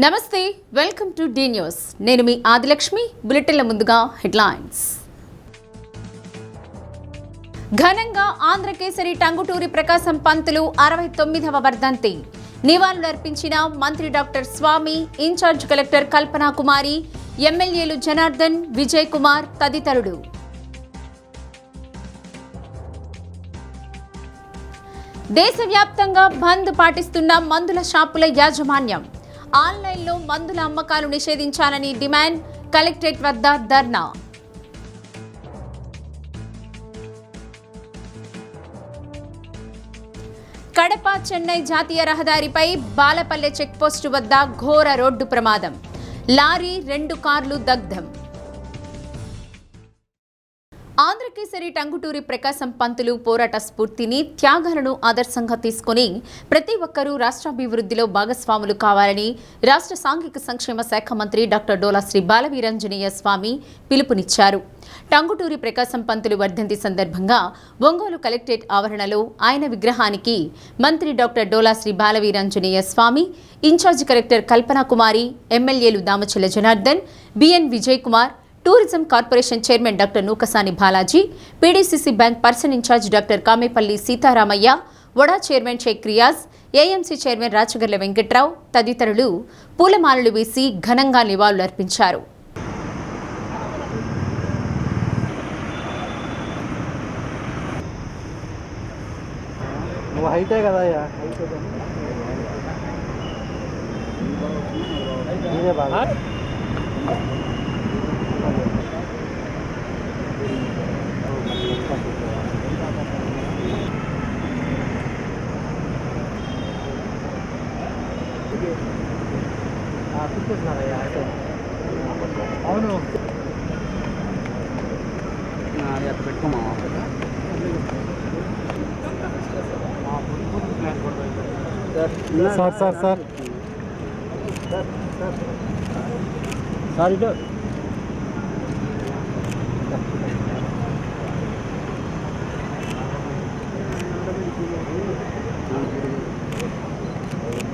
నమస్తే, welcome to the news. నేను మీ ఆదిలక్ష్మి. బులెటిన్ల ముందుగా హెడ్లైన్స్. ఘనంగా ఆంధ్రకేసరి టంగుటూరి ప్రకాశం పంతులు 69వ వర్ధంతి. నివాళులర్పించిన మంత్రి డాక్టర్ స్వామి, ఇన్ఛార్జ్ కలెక్టర్ కల్పనా కుమారి, ఎమ్మెల్యేలు జనార్దన్, విజయ్ కుమార్ తదితరులు. దేశవ్యాప్తంగా బంద్ పాటిస్తున్న మందుల షాపుల యాజమాన్యం. ఆన్లైన్లో మందుల అమ్మకాలు నిషేధించాలని డిమాండ్. కలెక్టరేట్ వద్ద ధర్నా. కడప చెన్నై జాతీయ రహదారిపై బాలపల్లె చెక్పోస్టు వద్ద ఘోర రోడ్డు ప్రమాదం. లారీ, 2 కార్లు దగ్ధం. ఆంధ్రకేసరి టంగుటూరి ప్రకాశం పంతులు పోరాట స్ఫూర్తిని, త్యాగాలను ఆదర్శంగా తీసుకుని ప్రతి ఒక్కరూ రాష్ట్రాభివృద్ధిలో భాగస్వాములు కావాలని రాష్ట్ర సాంఘిక సంక్షేమ శాఖ మంత్రి డాక్టర్ డోలా శ్రీ బాలవీరాంజనేయ స్వామి పిలుపునిచ్చారు. టంగుటూరి ప్రకాశం పంతులు వర్ధంతి సందర్భంగా ఒంగోలు కలెక్టరేట్ ఆవరణలో ఆయన విగ్రహానికి మంత్రి doctor Dola Sri Balaveeranjaneya Swamy, incharge collector Kalpana Kumari, ఎమ్మెల్యేలు Damachalla Janardhan, BN Vijay Kumar, tourism corporation chairman doctor Nookasani Balaji, PDCC bank person incharge doctor Kamepalli Seetharamaiah, వడా chairman Sheikh Riyaz, AMC chairman Rachagarla Venkatrao తదితరులు పూలమాలలు వేసి ఘనంగా నివాళులర్పించారు. అవును పెట్టుకోమా సార్ సార్ సార్ సార్ ఇటు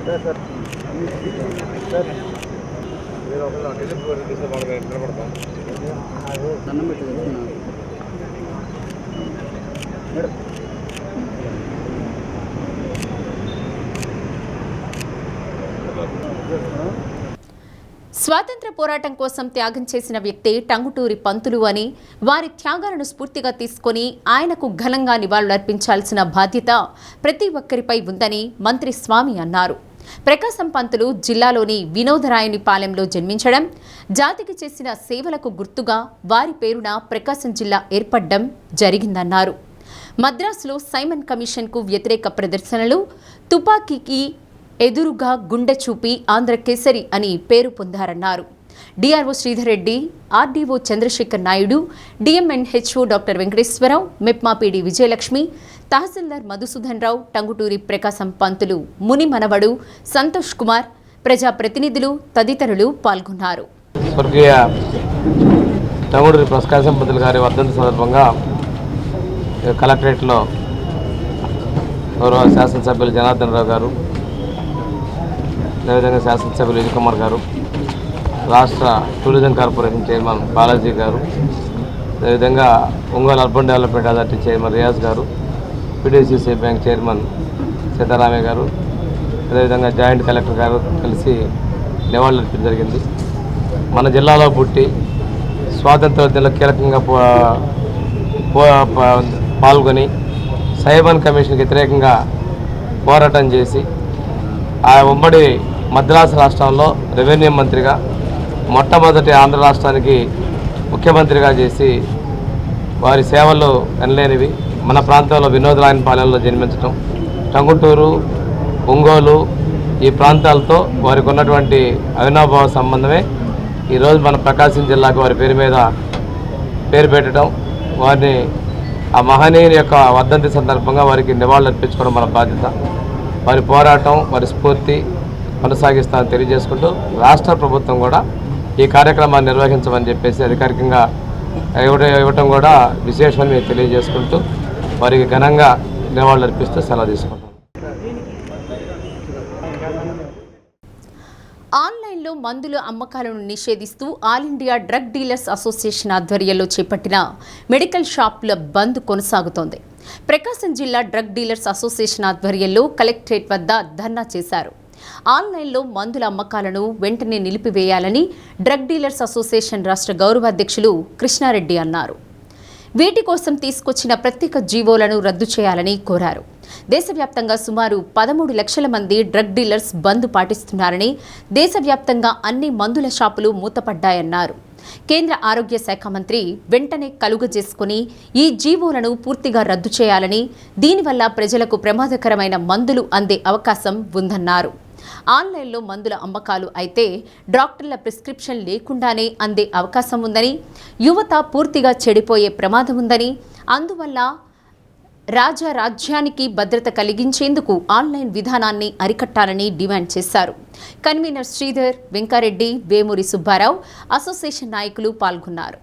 సార్ సార్ దండం పెట్టి స్వాతంత్ర పోరాటం కోసం త్యాగం చేసిన వ్యక్తి టంగుటూరి పంతులు అని, వారి త్యాగాలను స్ఫూర్తిగా తీసుకొని ఆయనకు ఘనంగా నివాళులర్పించాల్సిన బాధ్యత ప్రతి ఒక్కరిపై ఉందని మంత్రి స్వామి అన్నారు. ప్రకాశం పంతులు జిల్లాలోని వినోదరాయునిపాలెంలో జన్మించడం, జాతికి చేసిన సేవలకు గుర్తుగా వారి పేరున ప్రకాశం జిల్లా ఏర్పడడం జరిగిందన్నారు. మద్రాసులో సైమన్ కమిషన్కు వ్యతిరేక ప్రదర్శనలు, తుపాకీకి ఎదురుగా గుండె చూపి ఆంధ్రకేసరి అని పేరు పొందారన్నారు. DRO Sridhar Reddy, RDO Chandrasekhar Naidu, DMNHO doctor Venkateswararao, MEPMA PD Vijayalakshmi, తహసీల్దార్ మధుసూదన్ రావు, టంగుటూరి ప్రకాశం పంతులు ముని మనవడు సంతోష్ కుమార్, ప్రజాప్రతినిధులు తదితరులు పాల్గొన్నారు. స్వర్గీయ టంగుటూరి ప్రకాశం పంతులు గారి వర్ధంతి సందర్భంగా కలెక్టరేట్లో గౌరవ శాసనసభ్యులు జనార్దన్ రావు గారు, అదేవిధంగా శాసనసభ్యులు విజయ్ కుమార్ గారు, రాష్ట్ర టూరిజం కార్పొరేషన్ చైర్మన్ బాలాజీ గారు, అదేవిధంగా Ongole urban development authority chairman Riyaz గారు, పీడీసీసీ బ్యాంక్ చైర్మన్ సీతారామయ్య గారు, అదేవిధంగా జాయింట్ కలెక్టర్ గారు కలిసి నివాళులర్పించడం జరిగింది. మన జిల్లాలో పుట్టి స్వాతంత్రోద్యమంలో కీలకంగా పాల్గొని సైమన్ కమిషన్కి వ్యతిరేకంగా పోరాటం చేసి ఆ ఉమ్మడి మద్రాసు రాష్ట్రంలో రెవెన్యూ మంత్రిగా, మొట్టమొదటి ఆంధ్ర రాష్ట్రానికి ముఖ్యమంత్రిగా చేసి వారి సేవలు ఎనలేనివి. మన ప్రాంతంలో వినోదరాయనపాలెంలో జన్మించడం, టంగుటూరు, ఒంగోలు ఈ ప్రాంతాలతో వారికి ఉన్నటువంటి అవినాభావ సంబంధమే ఈరోజు మన ప్రకాశం జిల్లాకు వారి పేరు మీద పేరు పెట్టడం, వారిని ఆ మహనీయుని యొక్క వర్ధంతి సందర్భంగా వారికి నివాళులు అర్పించుకోవడం మన బాధ్యత. వారి పోరాటం, వారి స్ఫూర్తి కొనసాగిస్తామని తెలియజేసుకుంటూ రాష్ట్ర ప్రభుత్వం కూడా ఈ కార్యక్రమాన్ని నిర్వహించమని చెప్పేసి అధికారికంగా ఇవ్వటం కూడా విశేషమని మేము తెలియజేసుకుంటూ వారికి ఘనంగా నివాళులు అర్పిస్తూ సెలవు తీసుకుంటాం. మందుల అమ్మకాలను నిషేధిస్తూ all India drug dealers association ఆధ్వర్యంలో చేపట్టిన మెడికల్ షాపుల బంద్ కొనసాగుతోంది. ప్రకాశం జిల్లా డ్రగ్ డీలర్స్ అసోసియేషన్ ఆధ్వర్యంలో కలెక్టరేట్ వద్ద ధర్నా చేశారు. ఆన్లైన్లో మందుల అమ్మకాలను వెంటనే నిలిపివేయాలని డ్రగ్ డీలర్స్ అసోసియేషన్ రాష్ట్ర గౌరవ అధ్యక్షులు కృష్ణారెడ్డి అన్నారు. వీటి కోసం తీసుకొచ్చిన ప్రత్యేక జీవోలను రద్దు చేయాలని కోరారు. దేశవ్యాప్తంగా సుమారు 13 లక్షల మంది డ్రగ్ డీలర్స్ బంద్ పాటిస్తున్నారని, దేశవ్యాప్తంగా అన్ని మందుల షాపులు మూతపడ్డాయన్నారు. కేంద్ర ఆరోగ్య శాఖ మంత్రి వెంటనే కలుగజేసుకుని ఈ జీవోలను పూర్తిగా రద్దు చేయాలని, దీనివల్ల ప్రజలకు ప్రమాదకరమైన మందులు అందే అవకాశం ఉందన్నారు. ఆన్లైన్లో మందుల అమ్మకాలు అయితే డాక్టర్ల ప్రిస్క్రిప్షన్ లేకుండానే అందే అవకాశం ఉందని, యువత పూర్తిగా చెడిపోయే ప్రమాదం ఉందని, అందువల్ల రాజ్యానికి భద్రత కలిగించేందుకు ఆన్లైన్ విధానాన్ని అరికట్టాలని డిమాండ్ చేశారు. కన్వీనర్ శ్రీధర్, వెంకారెడ్డి, వేమూరి సుబ్బారావు, అసోసియేషన్ నాయకులు పాల్గొన్నారు.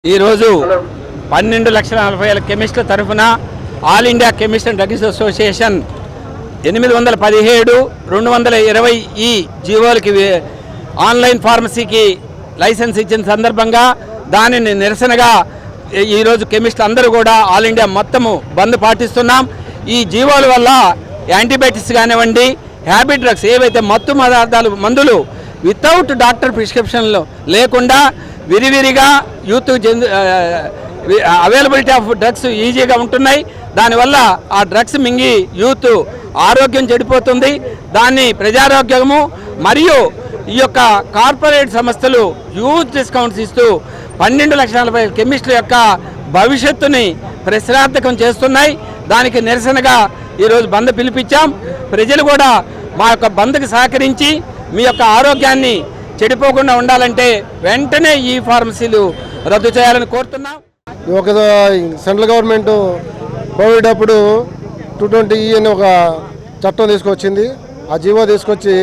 ఈరోజు 12,40,000 కెమిస్టుల తరఫున all India chemist and drugs association 817/220 ఈ జీవోలకి ఆన్లైన్ ఫార్మసీకి లైసెన్స్ ఇచ్చిన సందర్భంగా దానిని నిరసనగా ఈరోజు కెమిస్టులు అందరూ కూడా ఆల్ ఇండియా మొత్తము బంద్ పాటిస్తున్నాం. ఈ జీవోల వల్ల యాంటీబయాటిక్స్ కానివ్వండి, హ్యాబిట్ డ్రగ్స్ ఏవైతే మత్తు మందులు వితౌట్ డాక్టర్ ప్రిస్క్రిప్షన్లు లేకుండా విరివిరిగా యూత్ అవైలబిలిటీ ఆఫ్ డ్రగ్స్ ఈజీగా ఉంటున్నాయి. దానివల్ల ఆ డ్రగ్స్ మింగి యూత్ ఆరోగ్యం చెడిపోతుంది. దాన్ని ప్రజారోగ్యము మరియు ఈ యొక్క కార్పొరేట్ సంస్థలు హ్యూజ్ డిస్కౌంట్స్ ఇస్తూ 12,40,000 కెమిస్టుల యొక్క భవిష్యత్తుని ప్రశ్నార్థకం చేస్తున్నాయి. దానికి నిరసనగా ఈరోజు బంద్ పిలిపించాం. ప్రజలు కూడా మా యొక్క బంద్కి సహకరించి మీ యొక్క ఆరోగ్యాన్ని చెడిపోకుండా ఉండాలంటే వెంటనే ఈ ఫార్మసీలు రద్దు చేయాలని కోరుతున్నాం. ఒక సెంట్రల్ గవర్నమెంట్ కోవిడ్ అప్పుడు 220E అని ఒక చట్టం తీసుకొచ్చింది. ఆ జీవో తీసుకొచ్చి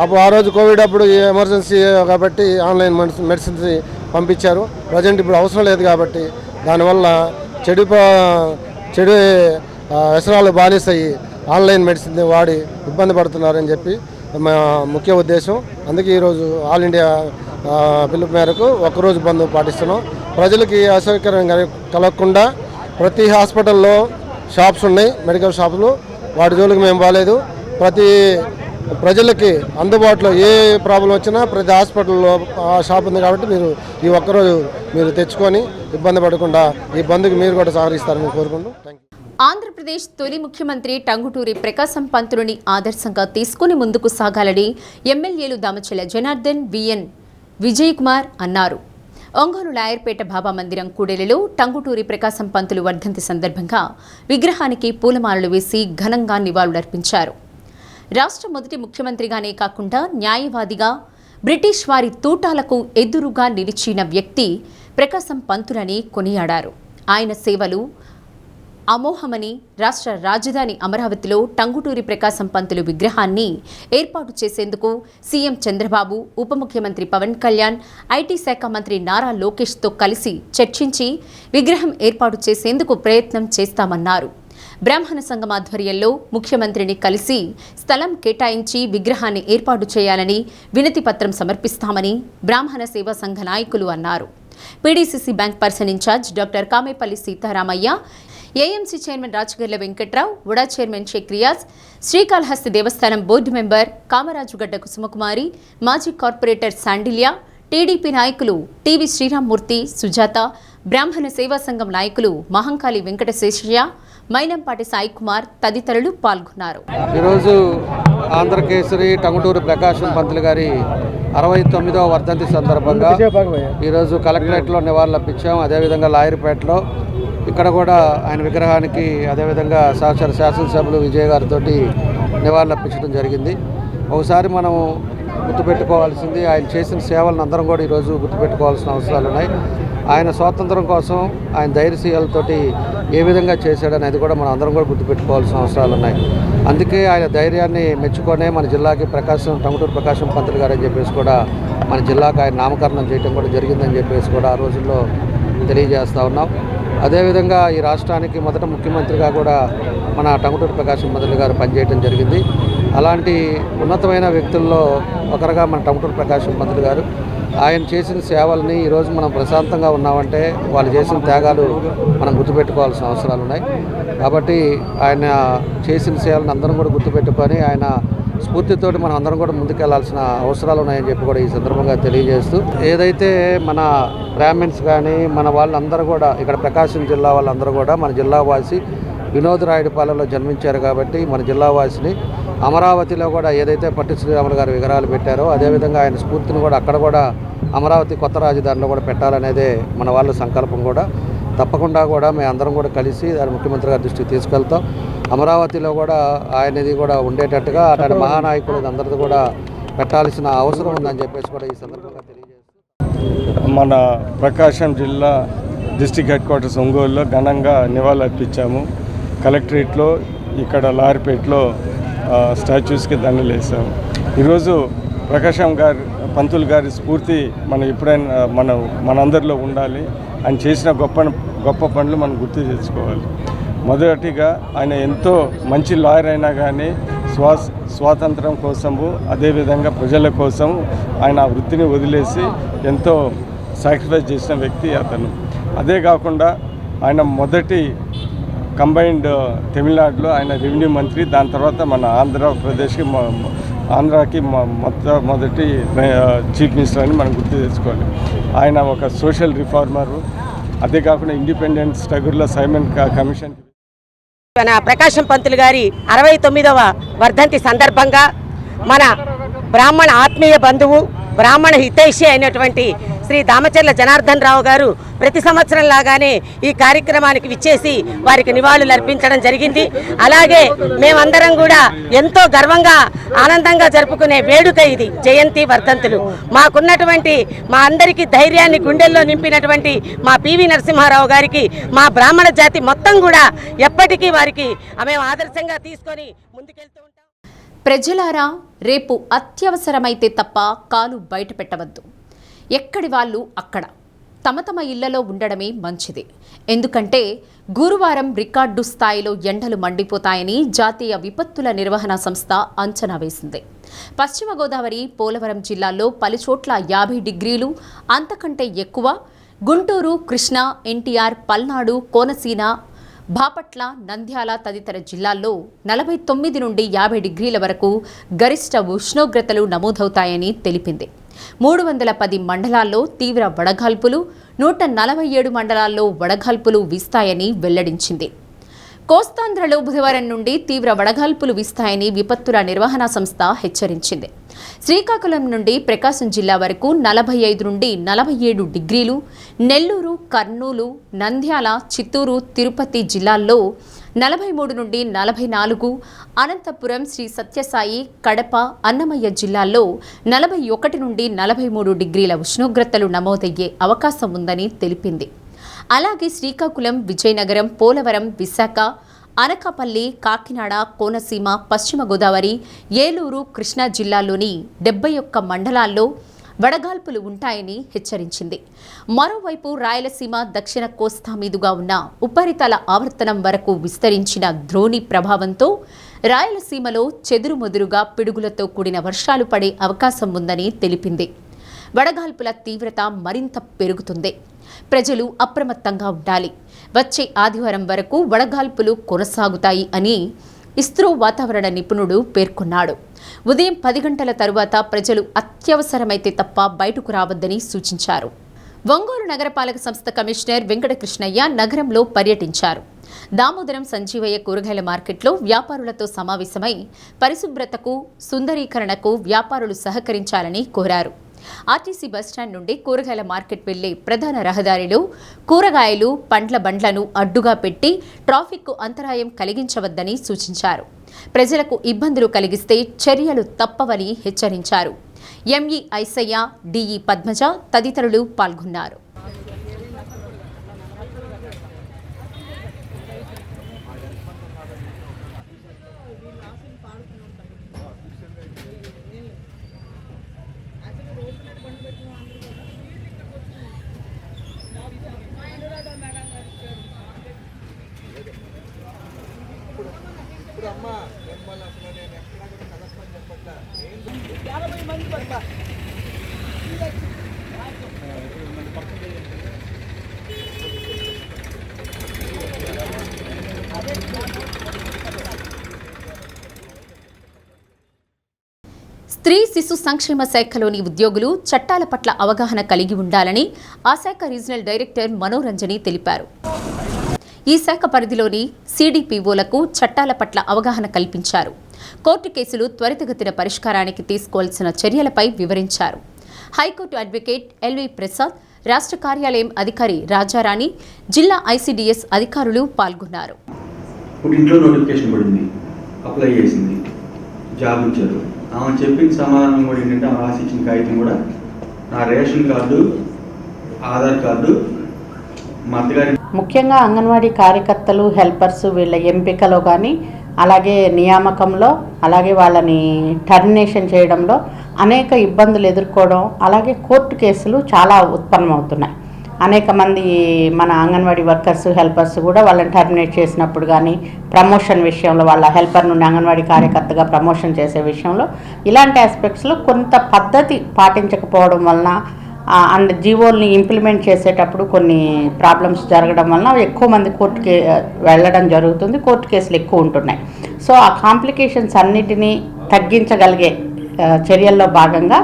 అప్పుడు ఆ రోజు కోవిడ్ అప్పుడు ఎమర్జెన్సీ కాబట్టి ఆన్లైన్ మెడిసిన్స్ పంపించారు. ప్రజెంట్ ఇప్పుడు అవసరం లేదు కాబట్టి దానివల్ల చెడు వ్యసనాలు బానిసయ్యి ఆన్లైన్ మెడిసిన్ వాడి ఇబ్బంది పడుతున్నారని చెప్పి మా ముఖ్య ఉద్దేశం. అందుకే ఈరోజు ఆల్ ఇండియా పిలుపు మేరకు ఒక్కరోజు బంద్ పాటిస్తున్నాం. ప్రజలకి అసౌకర్యం కలగకుండా ప్రతి హాస్పిటల్లో షాప్స్ ఉన్నాయి, మెడికల్ షాపులు. వాటి జోలికి మేము బాలేదు. ప్రతి ప్రజలకి అందుబాటులో ఏ ప్రాబ్లం వచ్చినా ప్రతి హాస్పిటల్లో ఆ షాప్ ఉంది కాబట్టి మీరు ఈ ఒక్కరోజు మీరు తెచ్చుకొని ఇబ్బంది పడకుండా ఈ బంద్కి మీరు కూడా సహకరిస్తారని కోరుకుంటూ థ్యాంక్ యూ. ఆంధ్రప్రదేశ్ తొలి ముఖ్యమంత్రి టంగుటూరి ప్రకాశం పంతులుని ఆదర్శంగా తీసుకుని ముందుకు సాగాలని ఎమ్మెల్యేలు దామచల జనార్దన్, విఎన్ విజయ్ కుమార్ అన్నారు. ఒంగోలు లాయర్పేట బాబా మందిరం కూడలిలో టంగుటూరి ప్రకాశం పంతులు వర్ధంతి సందర్భంగా విగ్రహానికి పూలమాలలు వేసి ఘనంగా నివాళులర్పించారు. రాష్ట్ర మొదటి ముఖ్యమంత్రిగానే కాకుండా న్యాయవాదిగా బ్రిటిష్ వారి తూటాలకు ఎదురుగా నిలిచిన వ్యక్తి ప్రకాశం పంతులని కొనియాడారు. ఆయన సేవలు అమోఘమని రాష్ట్ర రాజధాని అమరావతిలో టంగుటూరి ప్రకాశం పంతులు విగ్రహాన్ని ఏర్పాటు చేసేందుకు సీఎం చంద్రబాబు, ఉప ముఖ్యమంత్రి పవన్ కళ్యాణ్, ఐటీ శాఖ మంత్రి నారా లోకేష్తో కలిసి చర్చించి విగ్రహం ఏర్పాటు చేసేందుకు ప్రయత్నం చేస్తామన్నారు. బ్రాహ్మణ సంఘం ఆధ్వర్యంలో ముఖ్యమంత్రిని కలిసి స్థలం కేటాయించి విగ్రహాన్ని ఏర్పాటు చేయాలని వినతి పత్రం సమర్పిస్తామని బ్రాహ్మణ సేవా సంఘ నాయకులు అన్నారు. PDCC bank person incharge doctor Kamepalli Sitaramaiah, AMC chairman Rajagarla Venkatrao, UDA chairman Sheikh Riyaz, Srikalahasti Devasthanam board member Kamarajugadda Kusumakumari, మాజీ కార్పొరేటర్ శాండిల్య, టీడీపీ నాయకులు టీవీ శ్రీరామ్మూర్తి, సుజాత, బ్రాహ్మణ సేవా సంఘం నాయకులు మహంకాళి వెంకటశేషయ్య, మైనంపాటి సాయి కుమార్ తదితరులు పాల్గొన్నారు. ఈరోజు ఆంధ్రకేసరి టంగుటూరి ప్రకాశం పంతులు గారి 69వ వర్ధంతి సందర్భంగా ఈరోజు కలెక్టరేట్లో నివాళులర్పించాం. అదేవిధంగా లాయర్పేటలో ఇక్కడ కూడా ఆయన విగ్రహానికి అదేవిధంగా సహచర శాసనసభ్యులు విజయ్ గారితో నివాళులర్పించడం జరిగింది. ఒకసారి మనం గుర్తుపెట్టుకోవాల్సింది ఆయన చేసిన సేవలను అందరం కూడా ఈరోజు గుర్తుపెట్టుకోవాల్సిన అవసరాలు ఉన్నాయి. ఆయన స్వాతంత్రం కోసం ఆయన ధైర్యశీలతోటి ఏ విధంగా చేశాడనేది కూడా మనం అందరం కూడా గుర్తుపెట్టుకోవాల్సిన అవసరాలు ఉన్నాయి. అందుకే ఆయన ధైర్యాన్ని మెచ్చుకొనే మన జిల్లాకి టంగుటూరి ప్రకాశం పంతులు గారు అని చెప్పేసి కూడా మన జిల్లాకు ఆయన నామకరణం చేయడం కూడా జరిగిందని చెప్పేసి కూడా ఆ రోజుల్లో తెలియజేస్తూ ఉన్నాం. అదేవిధంగా ఈ రాష్ట్రానికి మొదట ముఖ్యమంత్రిగా కూడా మన టంగుటూరి ప్రకాశం పంతులు గారు పనిచేయడం జరిగింది. అలాంటి ఉన్నతమైన వ్యక్తుల్లో ఒకరుగా మన టంగుటూరి ప్రకాశం పంతులు గారు ఆయన చేసిన సేవల్ని ఈరోజు మనం ప్రశాంతంగా ఉన్నామంటే వాళ్ళు చేసిన త్యాగాలు మనం గుర్తుపెట్టుకోవాల్సిన అవసరాలు ఉన్నాయి. కాబట్టి ఆయన చేసిన సేవలను అందరం కూడా గుర్తుపెట్టుకొని ఆయన స్ఫూర్తితోటి మనం అందరం కూడా ముందుకెళ్లాల్సిన అవసరాలు ఉన్నాయని చెప్పి కూడా ఈ సందర్భంగా తెలియజేస్తూ, ఏదైతే మన బ్రాహ్మిన్స్ కానీ మన వాళ్ళందరూ కూడా ఇక్కడ ప్రకాశం జిల్లా వాళ్ళందరూ కూడా మన జిల్లావాసి వినోదరాయుడుపాలెంలో జన్మించారు కాబట్టి మన జిల్లావాసిని అమరావతిలో కూడా ఏదైతే పట్టు శ్రీరాములు గారు విగ్రహాలు పెట్టారో అదేవిధంగా ఆయన స్ఫూర్తిని కూడా అక్కడ కూడా అమరావతి కొత్త రాజధానిలో కూడా పెట్టాలనేదే మన వాళ్ళ సంకల్పం కూడా. తప్పకుండా కూడా మేము అందరం కూడా కలిసి దాని ముఖ్యమంత్రి గారి దృష్టికి తీసుకెళ్తాం. అమరావతిలో కూడా ఆయనది కూడా ఉండేటట్టుగా అట్లాంటి మహానాయకులు అందరిది కూడా పెట్టాల్సిన అవసరం ఉందని చెప్పేసి కూడా ఈ సందర్భంగా తెలియజేస్తాం. మన ప్రకాశం జిల్లా డిస్ట్రిక్ట్ హెడ్ క్వార్టర్స్ ఒంగోలులో ఘనంగా నివాళులర్పించాము. కలెక్టరేట్లో ఇక్కడ లారిపేటలో స్టాచ్యూస్కి దండలు వేసాము. ఈరోజు ప్రకాశం గారి పంతులు గారి స్ఫూర్తి మనం ఎప్పుడైనా మనందరిలో ఉండాలి. ఆయన చేసిన గొప్ప పనులు మనం గుర్తు తెచ్చుకోవాలి. మొదటిగా ఆయన ఎంతో మంచి లాయర్ అయినా కానీ స్వాతంత్రం కోసము అదేవిధంగా ప్రజల కోసం ఆయన ఆ వృత్తిని వదిలేసి ఎంతో సాక్రిఫైస్ చేసిన వ్యక్తి అతను. అదే కాకుండా ఆయన మొదటి కంబైన్డ్ తమిళనాడులో ఆయన రెవెన్యూ మంత్రి, దాని తర్వాత మన ఆంధ్రాకి మొదటి చీఫ్ మినిస్టర్ అని మనం గుర్తు తెచ్చుకోవాలి. ఆయన ఒక సోషల్ రిఫార్మరు. అదే కాకుండా ఇండిపెండెంట్ స్ట్రగుల్లో సైమన్ కమిషన్ మన ప్రకాశం పంతులు గారి 69వ వర్ధంతి సందర్భంగా మన బ్రాహ్మణ ఆత్మీయ బంధువు బ్రాహ్మణ హితైషి అయినటువంటి శ్రీ దామచర్ల జనార్దన్ రావు గారు ప్రతి సంవత్సరం లాగానే ఈ కార్యక్రమానికి విచ్చేసి వారికి నివాళులు అర్పించడం జరిగింది. అలాగే మేమందరం కూడా ఎంతో గర్వంగా ఆనందంగా జరుపుకునే వేడుక ఇది జయంతి వర్ధంతులు. మాకున్నటువంటి మా అందరికీ ధైర్యాన్ని గుండెల్లో నింపినటువంటి మా పివి నరసింహారావు గారికి మా బ్రాహ్మణ జాతి మొత్తం కూడా ఎప్పటికీ వారికి మేము ఆదర్శంగా తీసుకొని ముందుకెళ్తూ ఉంటాం. ప్రజలారా, రేపు అత్యవసరమైతే తప్ప కాలు బయట పెట్టవద్దు. ఎక్కడి వాళ్ళు అక్కడ తమ ఇళ్లలో ఉండడమే మంచిది. ఎందుకంటే గురువారం రికార్డు స్థాయిలో ఎండలు మండిపోతాయని జాతీయ విపత్తుల నిర్వహణ సంస్థ అంచనా వేసింది. పశ్చిమ గోదావరి, పోలవరం జిల్లాల్లో పలుచోట్ల 50 డిగ్రీలు అంతకంటే ఎక్కువ, గుంటూరు, కృష్ణా, ఎన్టీఆర్, పల్నాడు, కోనసీమ, బాపట్ల, నంద్యాల తదితర జిల్లాల్లో 49 నుండి 50 డిగ్రీల వరకు గరిష్ట ఉష్ణోగ్రతలు నమోదవుతాయని తెలిపింది. 310 మండలాల్లో తీవ్ర వడగాల్పులు, 147 మండలాల్లో వడగాల్పులు వీస్తాయని వెల్లడించింది. కోస్తాంధ్రలో బుధవారం నుండి తీవ్ర వడగాల్పులు వీస్తాయని విపత్తుల నిర్వహణ సంస్థ హెచ్చరించింది. శ్రీకాకుళం నుండి ప్రకాశం జిల్లా వరకు 45 నుండి 47 డిగ్రీలు, నెల్లూరు, కర్నూలు, నంద్యాల, చిత్తూరు, తిరుపతి జిల్లాల్లో 43 నుండి 44, అనంతపురం, శ్రీ సత్యసాయి, కడప, అన్నమయ్య జిల్లాల్లో 41 నుండి 43 డిగ్రీల ఉష్ణోగ్రతలు నమోదయ్యే అవకాశం ఉందని తెలిపింది. అలాగే శ్రీకాకుళం, విజయనగరం, పోలవరం, విశాఖ, అనకాపల్లి, కాకినాడ, కోనసీమ, పశ్చిమ గోదావరి, ఏలూరు, కృష్ణా జిల్లాల్లోని 71 మండలాల్లో వడగాల్పులు ఉంటాయని హెచ్చరించింది. మరోవైపు రాయలసీమ, దక్షిణ కోస్తా మీదుగా ఉన్న ఉపరితల ఆవర్తనం వరకు విస్తరించిన ద్రోణి ప్రభావంతో రాయలసీమలో చెదురుమదురుగా పిడుగులతో కూడిన వర్షాలు పడే అవకాశం ఉందని తెలిపింది. వడగాల్పుల తీవ్రత మరింత పెరుగుతుంది. ప్రజలు అప్రమత్తంగా ఉండాలి. వచ్చే ఆదివారం వరకు వడగాల్పులు కొనసాగుతాయి అని ఇస్రో వాతావరణ నిపుణుడు పేర్కొన్నాడు. ఉదయం 10 గంటల తరువాత ప్రజలు అత్యవసరమైతే తప్ప బయటకు రావద్దని సూచించారు. ఒంగోలు నగరపాలక సంస్థ కమిషనర్ వెంకటకృష్ణయ్య నగరంలో పర్యటించారు. దామోదరం సంజీవయ్య కూరగాయల మార్కెట్లో వ్యాపారులతో సమావేశమై పరిశుభ్రతకు, సుందరీకరణకు వ్యాపారులు సహకరించాలని కోరారు. ఆర్టీసీ బస్టాండ్ నుండి కూరగాయల మార్కెట్ వెళ్లే ప్రధాన రహదారిలో కూరగాయలు, పండ్ల బండ్లను అడ్డుగా పెట్టి ట్రాఫిక్కు అంతరాయం కలిగించవద్దని సూచించారు. ప్రజలకు ఇబ్బందులు కలిగిస్తే చర్యలు తప్పవని హెచ్చరించారు. ఎంఈ ఐసయ్య, డిఈ పద్మజ తదితరులు పాల్గొన్నారు. స్త్రీ శిశు సంక్షేమ శాఖలోని ఉద్యోగులు చట్టాల పట్ల అవగాహన కలిగి ఉండాలని ఆ శాఖ రీజనల్ డైరెక్టర్ మనోరంజని తెలిపారు. ఈ శాఖ పరిధిలోని సిడిపిఓలకు చట్టాల పట్ల అవగాహన కల్పించారు. కోర్టు కేసులు త్వరితగతిన పరిష్కారానికి తీసుకోవాల్సిన చర్యలపై వివరించారు. హైకోర్టు అడ్వకేట్ ఎల్వి ప్రసాద్, రాష్ట్ర కార్యాలయం అధికారి రాజారాణి, జిల్లా ఐసిడిఎస్ అధికారులు పాల్గొన్నారు. జాబ్ ఇచ్చారు. ఆమె చెప్పిన సమాధానం కూడా ఏంటంటే ఆమె రాసి ఇచ్చిన కాగితం కూడా నా రేషన్ కార్డు, ఆధార్ కార్డు, మా అత్తగారి. ముఖ్యంగా అంగన్వాడీ కార్యకర్తలు, హెల్పర్స్ వీళ్ళ ఎంపికలో కానీ, అలాగే నియామకంలో, అలాగే వాళ్ళని టర్మినేషన్ చేయడంలో అనేక ఇబ్బందులు ఎదుర్కోవడం, అలాగే కోర్టు కేసులు చాలా ఉత్పన్నమవుతున్నాయి. అనేక మంది మన అంగన్వాడీ వర్కర్స్, హెల్పర్స్ కూడా వాళ్ళని టర్మినేట్ చేసినప్పుడు కానీ, ప్రమోషన్ విషయంలో వాళ్ళ హెల్పర్ నుండి అంగన్వాడీ కార్యకర్తగా ప్రమోషన్ చేసే విషయంలో ఇలాంటి ఆస్పెక్ట్స్లో కొంత పద్ధతి పాటించకపోవడం వలన అండ్ జీవోల్ని ఇంప్లిమెంట్ చేసేటప్పుడు కొన్ని ప్రాబ్లమ్స్ జరగడం వలన ఎక్కువ మంది కోర్టుకి వెళ్ళడం జరుగుతుంది. కోర్టు కేసులు ఎక్కువ ఉంటున్నాయి. సో ఆ కాంప్లికేషన్స్ అన్నిటినీ తగ్గించగలిగే చర్యల్లో భాగంగా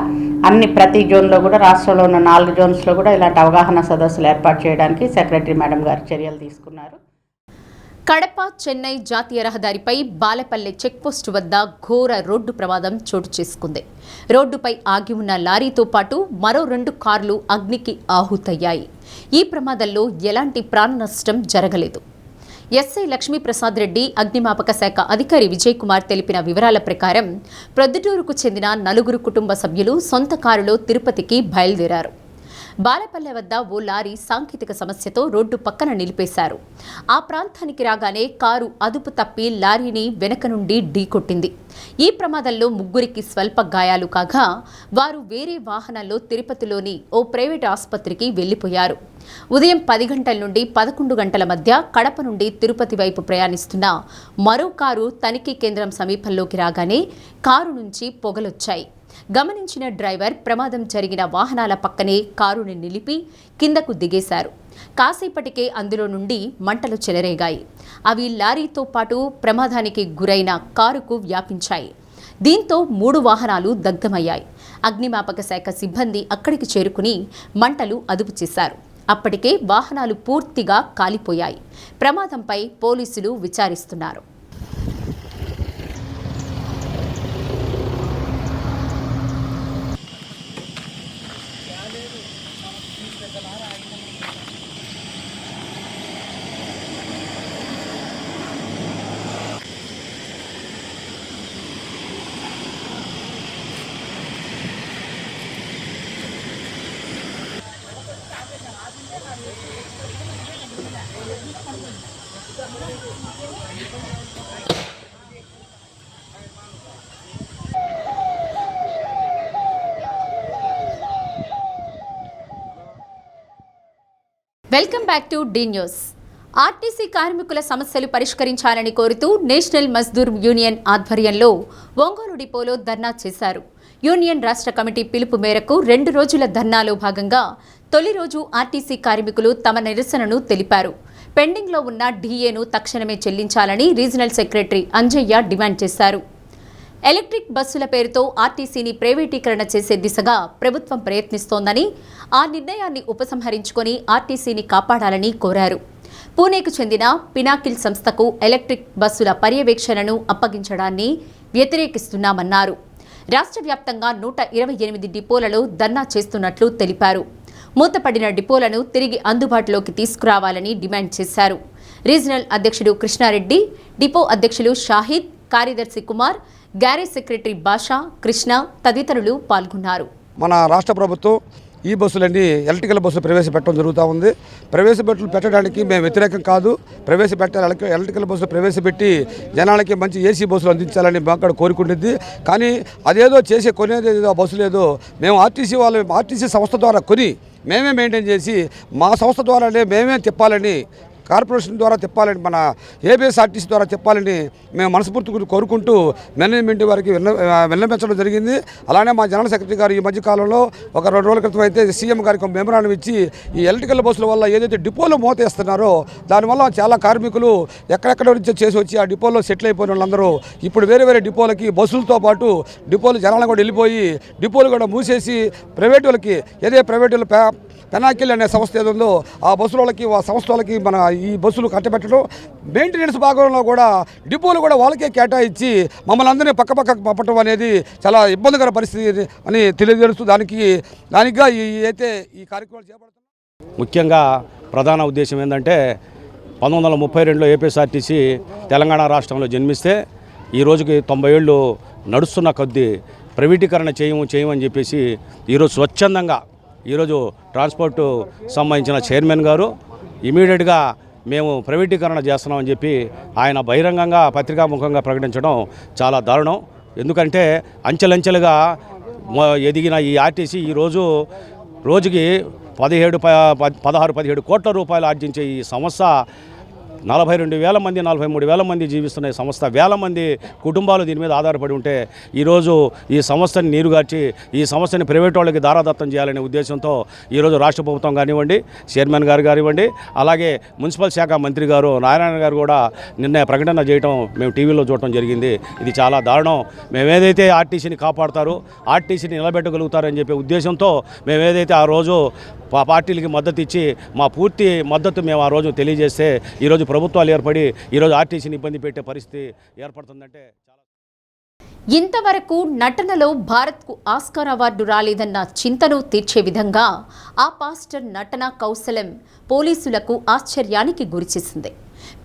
ప్రతి జోన్లో కూడా, రాష్ట్రంలో ఉన్న 4 జోన్స్లో కూడా ఇలాంటి అవగాహన సదస్సులు ఏర్పాటు చేయడానికి సెక్రటరీ మేడం గారు చర్యలు తీసుకున్నారు. కడప చెన్నై జాతీయ రహదారిపై బాలపల్లె చెక్పోస్టు వద్ద ఘోర రోడ్డు ప్రమాదం చోటు చేసుకుంది. రోడ్డుపై ఆగి ఉన్న లారీతో పాటు మరో 2 కార్లు అగ్నికి ఆహుతయ్యాయి. ఈ ప్రమాదంలో ఎలాంటి ప్రాణ నష్టం జరగలేదు. ఎస్ఐ లక్ష్మీప్రసాద్ రెడ్డి, అగ్నిమాపక శాఖ అధికారి విజయ్ కుమార్ తెలిపిన వివరాల ప్రకారం ప్రొద్దుటూరుకు చెందిన 4 కుటుంబ సభ్యులు సొంత కారులో తిరుపతికి బయలుదేరారు. బాలపల్లె వద్ద ఓ లారీ సాంకేతిక సమస్యతో రోడ్డు పక్కన నిలిపేశారు. ఆ ప్రాంతానికి రాగానే కారు అదుపు తప్పి లారీని వెనక నుండి ఢీకొట్టింది. ఈ ప్రమాదంలో 3కి స్వల్ప గాయాలు కాగా వారు వేరే వాహనాల్లో తిరుపతిలోని ఓ ప్రైవేట్ ఆసుపత్రికి వెళ్లిపోయారు. ఉదయం 10 గంటల నుండి 11 గంటల మధ్య కడప నుండి తిరుపతి వైపు ప్రయాణిస్తున్న మరో కారు తనిఖీ కేంద్రం సమీపంలోకి రాగానే కారు నుంచి పొగలొచ్చాయి. గమనించిన డ్రైవర్ ప్రమాదం జరిగిన వాహనాల పక్కనే కారుని నిలిపి కిందకు దిగేశారు. కాసేపటికే అందులో నుండి మంటలు చెలరేగాయి. అవి లారీతో పాటు ప్రమాదానికి గురైన కారుకు వ్యాపించాయి. దీంతో 3 వాహనాలు దగ్ధమయ్యాయి. అగ్నిమాపక శాఖ సిబ్బంది అక్కడికి చేరుకుని మంటలు అదుపు చేశారు. అప్పటికే వాహనాలు పూర్తిగా కాలిపోయాయి. ప్రమాదంపై పోలీసులు విచారిస్తున్నారు. Welcome back to the news. RTC కార్మికుల సమస్యలు పరిష్కరించాలని కోరుతూ నేషనల్ మజ్దూర్ యూనియన్ ఆధ్వర్యంలో ఒంగోలు డిపోలో ధర్నా చేశారు. యూనియన్ రాష్ట్ర కమిటీ పిలుపు మేరకు 2 రోజుల ధర్నాలో భాగంగా తొలి రోజు ఆర్టీసీ కార్మికులు తమ నిరసనను తెలిపారు. పెండింగ్లో ఉన్న డీఏను తక్షణమే చెల్లించాలని రీజనల్ సెక్రటరీ అంజయ్య డిమాండ్ చేశారు. ఎలక్ట్రిక్ బస్సుల పేరుతో ఆర్టీసీని ప్రైవేటీకరణ చేసే దిశగా ప్రభుత్వం ప్రయత్నిస్తోందని, ఆ నిర్ణయాన్ని ఉపసంహరించుకొని ఆర్టీసీని కాపాడాలని కోరారు. పూణేకు చెందిన పినాకిల్ సంస్థకు ఎలక్ట్రిక్ బస్సుల పర్యవేక్షణను అప్పగించడాన్ని వ్యతిరేకిస్తున్నామన్నారు. రాష్ట్ర వ్యాప్తంగా 128 డిపోలలో ధర్నా చేస్తున్నట్లు తెలిపారు. మూతపడిన డిపోలను తిరిగి అందుబాటులోకి తీసుకురావాలని డిమాండ్ చేశారు. రీజనల్ అధ్యక్షుడు కృష్ణారెడ్డి, డిపో అధ్యక్షులు షాహిద్, కార్యదర్శి కుమార్, గ్యారేజ్ సెక్రటరీ బాషా, కృష్ణ తదితరులు పాల్గొన్నారు. మన రాష్ట్ర ప్రభుత్వం ఈ బస్సులన్నీ ఎలక్ట్రికల్ బస్సులు ప్రవేశపెట్టడం జరుగుతూ ఉంది. పెట్టడానికి మేము వ్యతిరేకం కాదు. ఎలక్ట్రికల్ బస్సులు ప్రవేశపెట్టి జనాలకి మంచి ఏసీ బస్సులు అందించాలని మాకు కోరుకుంటుంది. కానీ అదేదో కొనేది ఏదో బస్సులు ఏదో మేము ఆర్టీసీ సంస్థ ద్వారా కొని మేమే మెయింటైన్ చేసి మా సంస్థ ద్వారానే మేమే తిప్పాలని, కార్పొరేషన్ ద్వారా తిప్పాలని, మన ఏపీఎస్ఆర్టీసీ ద్వారా తిప్పాలని మేము మనస్ఫూర్తి కోరుకుంటూ మేనేజ్మెంట్ వారికి విన్నపించడం జరిగింది. అలానే మా జనరల్ సెక్రటరీ గారు ఈ మధ్యకాలంలో ఒక 2 రోజుల క్రితం అయితే సీఎం గారికి మెమరాండం ఇచ్చి ఈ ఎలక్ట్రికల్ బస్సుల వల్ల ఏదైతే డిపోలో మోతేస్తున్నారో దానివల్ల చాలా కార్మికులు ఎక్కడెక్కడ నుంచి చేసి వచ్చి ఆ డిపోలో సెటిల్ అయిపోయిన వాళ్ళందరూ ఇప్పుడు వేరే వేరే బస్సులతో పాటు జనాలను కూడా వెళ్ళిపోయి డిపోలు కూడా మూసేసి ప్రైవేట్ వాళ్ళకి ప్రైవేట్ వాళ్ళు పెనాకిల్ అనే సంస్థ ఏదో ఉందో ఆ బస్సుల వాళ్ళకి ఆ సంస్థ వాళ్ళకి మన ఈ బస్సులు కట్టబెట్టడం, మెయింటెనెన్స్ భాగంలో కూడా డిపోలు కూడా వాళ్ళకే కేటాయించి మమ్మల్ని అందరినీ పక్క పంపటం అనేది చాలా ఇబ్బందికర పరిస్థితి అని తెలియజేస్తూ దానిగా ఈ కార్యక్రమాలు చేపడుతున్నాం. ముఖ్యంగా ప్రధాన ఉద్దేశం ఏంటంటే 1932లో ఏపీఎస్ఆర్టీసీ తెలంగాణ రాష్ట్రంలో జన్మిస్తే ఈ రోజుకి 90 ఏళ్ళు నడుస్తున్న కొద్దీ ప్రైవేటీకరణ చేయమని చెప్పేసి ఈరోజు స్వచ్ఛందంగా ఈరోజు ట్రాన్స్పోర్ట్ సంబంధించిన చైర్మన్ గారు ఇమీడియట్గా మేము ప్రైవేటీకరణ చేస్తున్నామని చెప్పి ఆయన బహిరంగంగా పత్రికాముఖంగా ప్రకటించడం చాలా దారుణం. ఎందుకంటే అంచెలంచెలుగా ఎదిగిన ఈ ఆర్టీసీ ఈరోజు రోజుకి 16-17 కోట్ల రూపాయలు ఆర్జించే ఈ సంస్థ 42,000 మంది 43,000 మంది జీవిస్తున్న ఈ సంస్థ, వేల మంది కుటుంబాలు దీని మీద ఆధారపడి ఉంటే ఈరోజు ఈ సంస్థని నీరుగార్చి ఈ సంస్థని ప్రైవేట్ వాళ్ళకి దారాదత్తం చేయాలనే ఉద్దేశంతో ఈరోజు రాష్ట్ర ప్రభుత్వం కానివ్వండి, చైర్మన్ గారు కానివ్వండి, అలాగే మున్సిపల్ శాఖ మంత్రి గారు నారాయణ గారు కూడా నిన్న ప్రకటన చేయడం మేము టీవీలో చూడటం జరిగింది. ఇది చాలా దారుణం. మేమేదైతే ఆర్టీసీని కాపాడతారో ఆర్టీసీని నిలబెట్టగలుగుతారని చెప్పే ఉద్దేశంతో మేమేదైతే ఆ రోజు పార్టీలకి మద్దతు ఇచ్చి మా పూర్తి మద్దతు మేము ఆ రోజు తెలియజేస్తే ఈరోజు ప్రభుత్వాలు ఏర్పడి ఈరోజు ఆర్టీసీని ఇబ్బంది పెట్టే పరిస్థితి ఏర్పడుతుందంటే ఇంతవరకు నటనలో భారత్కు ఆస్కార్ అవార్డు రాలేదన్న చింతను తీర్చే విధంగా ఆ పాస్టర్ నటన కౌశలం పోలీసులకు ఆశ్చర్యానికి గురిచేసింది.